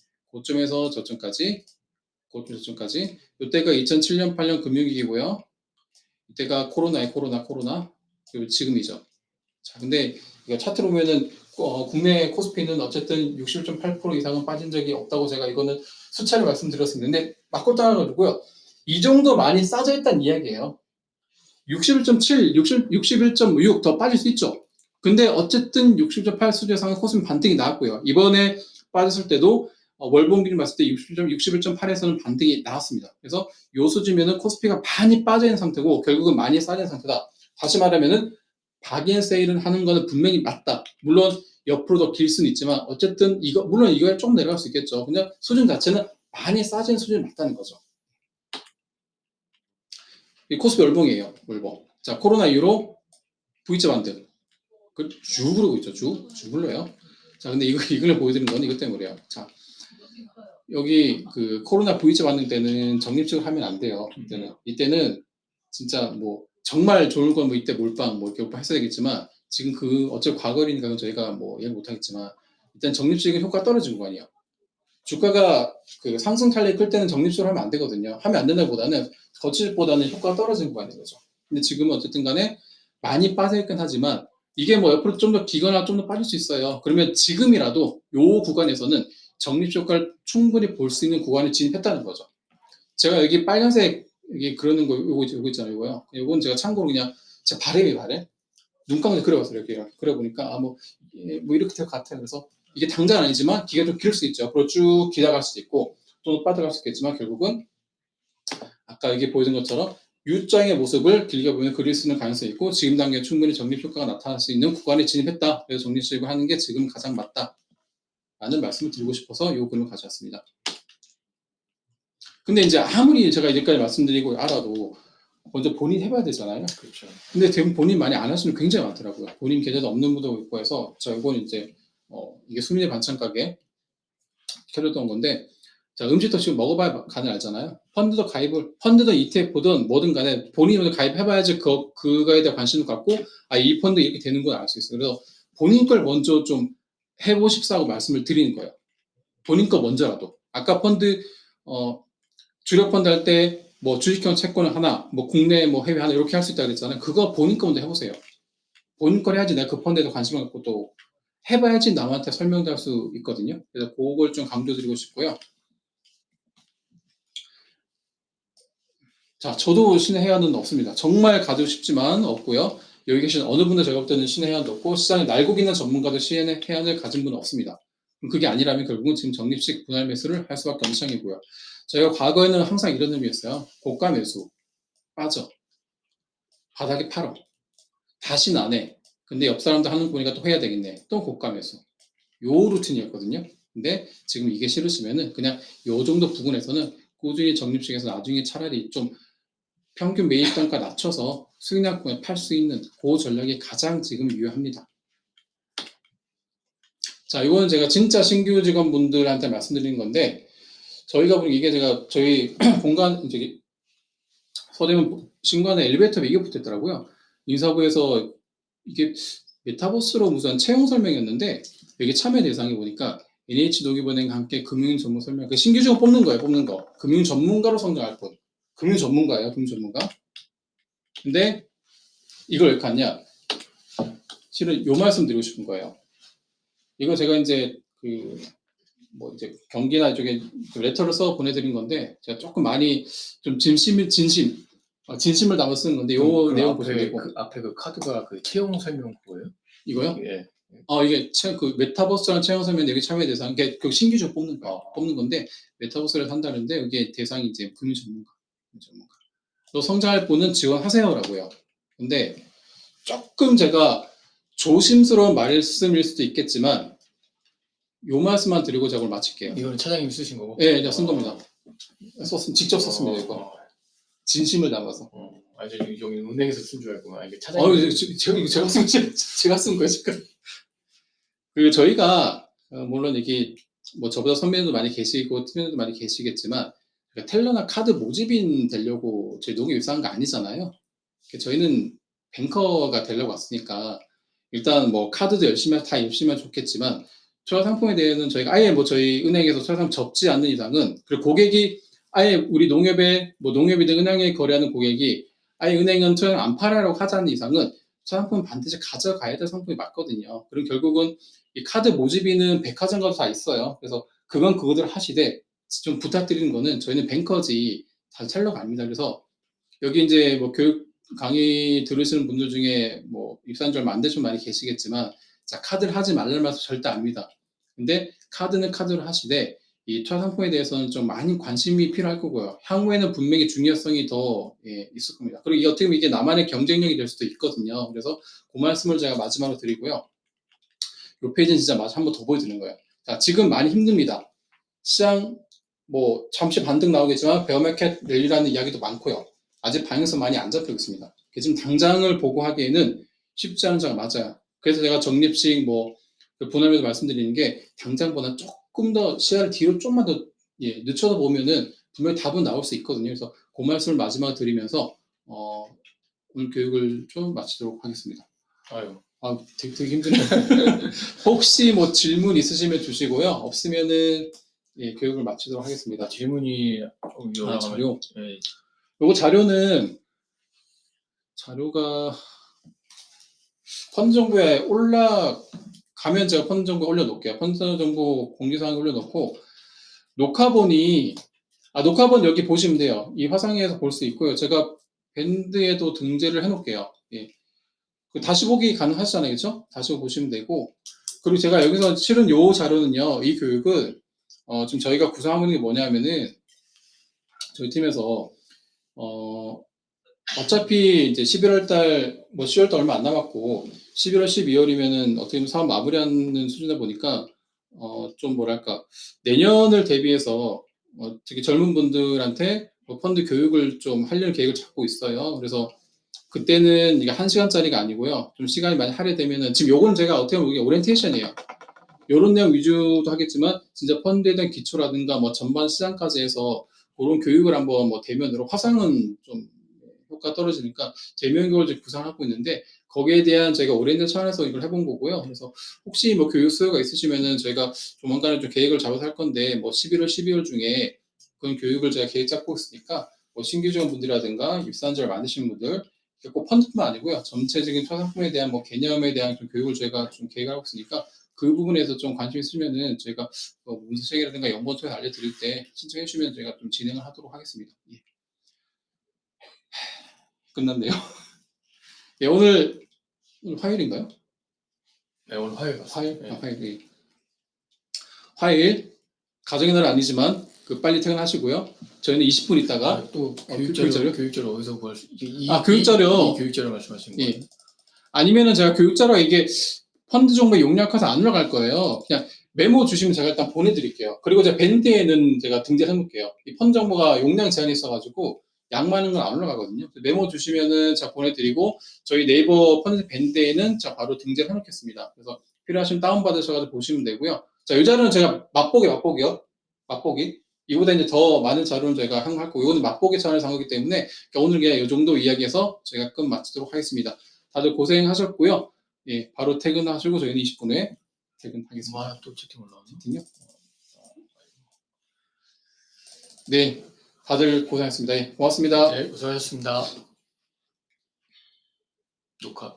이때가 2007년 8년 금융위기고요. 이때가 코로나 그리고 지금이죠. 자, 근데 이거 차트로 보면은 국내 코스피는 어쨌든 61.8% 이상은 빠진 적이 없다고 제가 이거는 수차례 말씀드렸습니다. 근데 맞고 따라가지고요. 이 정도 많이 싸져 있다는 이야기예요. 61.7, 61.6 더 빠질 수 있죠. 근데 어쨌든 60.8 수준 이상은 코스피 반등이 나왔고요. 이번에 빠졌을 때도 월봉 기준 봤을 때 61.8에서는 반등이 나왔습니다. 그래서 요 수준이면은 코스피가 많이 빠져 있는 상태고 결국은 많이 싸진 상태다. 다시 말하면은 박인 세일을 하는 거는 분명히 맞다. 물론 옆으로 더 길 수는 있지만 어쨌든 물론 이거에 좀 내려갈 수 있겠죠. 그냥 수준 자체는 많이 싸진 수준이 맞다는 거죠. 이 코스피 월봉이에요. 월봉. 자, 코로나 이후로 V자 반등. 쭉 그러고 있죠. 쭉 불러요. 자, 근데 이걸 보여드리는 건 이것 때문에요. 자, 여기 그 코로나 V자 반등 때는 적립식을 하면 안 돼요. 이때는 진짜 뭐 정말 좋은 건 뭐 이때 몰빵 뭐 이렇게 했어야 되겠지만 지금 어차피 과거이니까 저희가 뭐 이해 못 하겠지만 일단 적립식은 효과 떨어진 거 아니에요. 주가가 그 상승 탄력이 클 때는 적립식을 하면 안 되거든요. 하면 안 된다보다는 거치보다는 효과가 떨어진 구간인 거죠. 근데 지금은 어쨌든 간에 많이 빠져있긴 하지만 이게 뭐 옆으로 좀 더 기거나 좀 더 빠질 수 있어요. 그러면 지금이라도 요 구간에서는 적립식 효과를 충분히 볼 수 있는 구간에 진입했다는 거죠. 제가 여기 빨간색 여기 그러는 거 요거 있잖아요. 이거요. 요건 제가 참고로 그냥 제 바램 눈 감고 그려봤어요. 이렇게 그려보니까 뭐 이렇게 될 것 같아요. 그래서 이게 당장 아니지만 기가 좀 길 수 있죠. 앞으로 쭉 기다갈 수도 있고 또 빠져갈 수 있겠지만 결국은 아까 여기 보여준 것처럼 U장의 모습을 길게 보면 그릴 수 있는 가능성이 있고 지금 단계에 충분히 적립 효과가 나타날 수 있는 구간에 진입했다. 그래서 적립식을 하는 게 지금 가장 맞다. 라는 말씀을 드리고 싶어서 이 그림을 가져왔습니다. 근데 이제 아무리 제가 이제까지 말씀드리고 알아도 먼저 본인 해봐야 되잖아요. 그렇죠. 근데 대부분 본인 많이 안 하시는 분이 굉장히 많더라고요. 본인 계좌도 없는 분도 있고 해서 자, 이건 이제 이게 수민의 반찬 가게 켜줬던 건데 자, 음식도 지금 먹어봐야 간을 알잖아요. 펀드든 ETF든 뭐든 간에 본인이 먼저 가입해봐야지 그거에 대한 관심을 갖고 이 펀드 이렇게 되는 걸 알 수 있어요. 그래서 본인 걸 먼저 좀 해보십사고 말씀을 드리는 거예요. 본인 거 먼저라도. 아까 펀드, 주력 펀드 할 때 뭐 주식형 채권을 하나, 뭐 국내 뭐 해외 하나 이렇게 할 수 있다고 그랬잖아요. 그거 본인 거 먼저 해보세요. 본인 걸 해야지 내가 그 펀드에 도 관심을 갖고 또 해봐야지 남한테 설명도 할 수 있거든요. 그래서 그걸 좀 강조드리고 싶고요. 자, 저도 신의 해안은 없습니다. 정말 가지고 싶지만 없고요. 여기 계신 어느 분도 제가 볼 때는 신의 해안도 없고 시장에 날고 있는 전문가도 신의 해안을 가진 분은 없습니다. 그게 아니라면 결국은 지금 적립식 분할 매수를 할 수밖에 없는 상황이고요. 저희가 과거에는 항상 이런 의미였어요. 고가 매수, 빠져, 바닥에 팔어, 다시는 안 해. 근데 옆 사람도 하는 거 보니까 또 해야 되겠네. 또 고가 매수. 요 루틴이었거든요. 근데 지금 이게 싫으시면은 그냥 요 정도 부분에서는 꾸준히 적립식에서 나중에 차라리 좀 평균 매입 단가 낮춰서 수익납금에 팔 수 있는 그 전략이 가장 지금 유효합니다. 자, 이거는 제가 진짜 신규 직원분들한테 말씀드리는 건데 저희가 보니 이게 제가 저희 공간 저기 서대문 신관에 엘리베이터 매기가 붙었더라고요. 인사부에서 이게 메타버스로 무슨 채용 설명이었는데 여기 참여 대상이 보니까 NH농협은행과 함께 금융 전문 설명, 신규 직원 뽑는 거예요, 뽑는 거. 금융 전문가로 성장할 분. 금융 전문가예요, 금융 전문가. 근데 이걸 왜 갔냐? 실은 요 말씀 드리고 싶은 거예요. 이거 제가 이제 뭐 이제 경기나 이쪽에 레터를 써 보내드린 건데 제가 조금 많이 좀 진심을 담아 쓰는 건데 요 내용 보시면 되고 앞에 그 카드가 그 채용 설명 그거예요? 이거요? 예. 이게 그 메타버스랑 채용 설명 여기 참여 대상 이게 그 신규적 뽑는 건데 메타버스를 한다는데 이게 대상이 이제 금융 전문가. 또 성장할 분은 지원하세요라고요. 근데 조금 제가 조심스러운 말씀일 수도 있겠지만 요 말씀만 드리고 저걸 마칠게요. 이거는 차장님이 쓰신 거고? 네, 제가 쓴 겁니다. 직접 썼습니다, 이거. 진심을 담아서. 여기 은행에서 쓴 줄 알고. 이게 차장님. 제가 쓴 거예요, 지금. 그리고 저희가, 물론 이게, 뭐, 저보다 선배님도 많이 계시고, 팀원들도 많이 계시겠지만, 텔러나 카드 모집인 되려고 저희 농협 입사한 거 아니잖아요. 저희는 뱅커가 되려고 왔으니까, 일단 뭐, 카드도 다 열심히 하면 좋겠지만, 투자 상품에 대해서는 저희가 아예 뭐 저희 은행에서 투자 상품 접지 않는 이상은 그리고 고객이 아예 우리 농협에 뭐 농협이든 은행에 거래하는 고객이 아예 은행은 투자 안 팔아라고 하자는 이상은 투자 상품 반드시 가져가야 될 상품이 맞거든요. 그럼 결국은 이 카드 모집인은 백화점 가도 다 있어요. 그래서 그건 그거대로 하시되 좀 부탁드리는 거는 저희는 뱅커지 다 텔러가 아닙니다. 그래서 여기 이제 뭐 교육 강의 들으시는 분들 중에 뭐 입사한 지 얼마 안 되신 많이 계시겠지만 자, 카드를 하지 말라는 말씀 절대 아닙니다. 근데 카드는 카드로 하시되 이 투자 상품에 대해서는 좀 많이 관심이 필요할 거고요. 향후에는 분명히 중요성이 더 있을 겁니다. 그리고 어떻게 보면 이게 나만의 경쟁력이 될 수도 있거든요. 그래서 그 말씀을 제가 마지막으로 드리고요. 이 페이지는 진짜 한 번 더 보여드리는 거예요. 자, 지금 많이 힘듭니다. 시장 뭐 잠시 반등 나오겠지만 베어마켓 랠리라는 이야기도 많고요. 아직 방향성 많이 안 잡히고 있습니다. 지금 당장을 보고 하기에는 쉽지 않은 자가 맞아요. 그래서 제가 적립식 분할매도 말씀드리는 게 당장보다 조금 더 시야를 뒤로 좀만 더 늦춰서 보면은 분명히 답은 나올 수 있거든요. 그래서 그 말씀을 마지막으로 드리면서 오늘 교육을 좀 마치도록 하겠습니다. 되게 힘드네요. 혹시 뭐 질문 있으시면 주시고요. 없으면은 교육을 마치도록 하겠습니다. 질문이 좀 자료. 네. 요거 자료가 펀드 정보에 올라가면 제가 펀드 정보 올려놓을게요. 펀드 정보 공지사항 올려놓고 녹화본 여기 보시면 돼요. 이 화상에서 볼 수 있고요. 제가 밴드에도 등재를 해놓을게요. 그 다시 보기 가능하시잖아요, 그렇죠? 다시 보시면 되고 그리고 제가 여기서 실은 요 자료는요, 이 교육을 지금 저희가 구성하고 있는 게 뭐냐면은 저희 팀에서 어차피 이제 11월달, 뭐 10월달 얼마 안 남았고 11월, 12월이면은 어떻게 보면 사업 마무리하는 수준이다 보니까 좀 뭐랄까 내년을 대비해서 특히 젊은 분들한테 펀드 교육을 좀 하려는 계획을 잡고 있어요. 그래서 그때는 이게 1시간짜리가 아니고요. 좀 시간이 많이 할애되면은, 지금 요거는 제가 어떻게 보면 이게 오리엔테이션이에요. 요런 내용 위주도 하겠지만, 진짜 펀드에 대한 기초라든가 뭐 전반 시장까지 해서 그런 교육을 한번 뭐 대면으로, 화상은 좀 효과 떨어지니까 대면 교육을 지금 구상하고 있는데, 거기에 대한 저희가 오랜 차원에서 이걸 해본 거고요. 그래서 혹시 뭐 교육 수요가 있으시면은 저희가 조만간에 좀 계획을 잡아서 할 건데, 뭐 11월, 12월 중에 그런 교육을 제가 계획 잡고 있으니까, 뭐 신규 직원분들이라든가 입사한 지 얼마 안 되신 분들, 꼭 펀드뿐만 아니고요. 전체적인 투자상품에 대한 뭐 개념에 대한 좀 교육을 저희가 좀 계획하고 있으니까, 그 부분에서 좀 관심 있으면은 저희가 문서책이라든가 연구원 통해서 알려드릴 때 신청해 주시면 저희가 좀 진행을 하도록 하겠습니다. 예. 끝났네요. 예, 오늘 화요일인가요? 네, 오늘 화요일 화요일? 네. 화요일. 예. 화요일 가정의 날 아니지만 빨리 퇴근하시고요. 저희는 20분 있다가 또 교육자료? 교육자료 어디서 구할 수? 교육자료. 이 교육자료 말씀하시는 거예요? 예. 아니면은 제가 교육자료 이게 펀드 정보에 용량화해서 안 올라갈 거예요. 그냥 메모 주시면 제가 일단 보내드릴게요. 그리고 제가 밴드에는 제가 등재해 놓을게요. 이 펀드 정보가 용량 제한이 있어가지고 양 많은 건 안 올라가거든요. 메모 주시면은 제가 보내드리고, 저희 네이버 펀드 밴드에는 제가 바로 등재해 놓겠습니다. 그래서 필요하시면 다운받으셔가지고 보시면 되고요. 자, 이 자료는 제가 맛보기요. 맛보기. 이보다 이제 더 많은 자료는 저희가 할 거고, 이거는 맛보기 차원에서 한 거기 때문에 오늘 그냥 이 정도 이야기해서 저희가 끝 마치도록 하겠습니다. 다들 고생하셨고요. 예, 바로 퇴근하시고 저희는 20분 후에 퇴근하겠습니다. 또 채팅 올라오네. 채팅요? 네, 다들 고생하셨습니다. 예, 고맙습니다. 네, 고생하셨습니다. 녹화.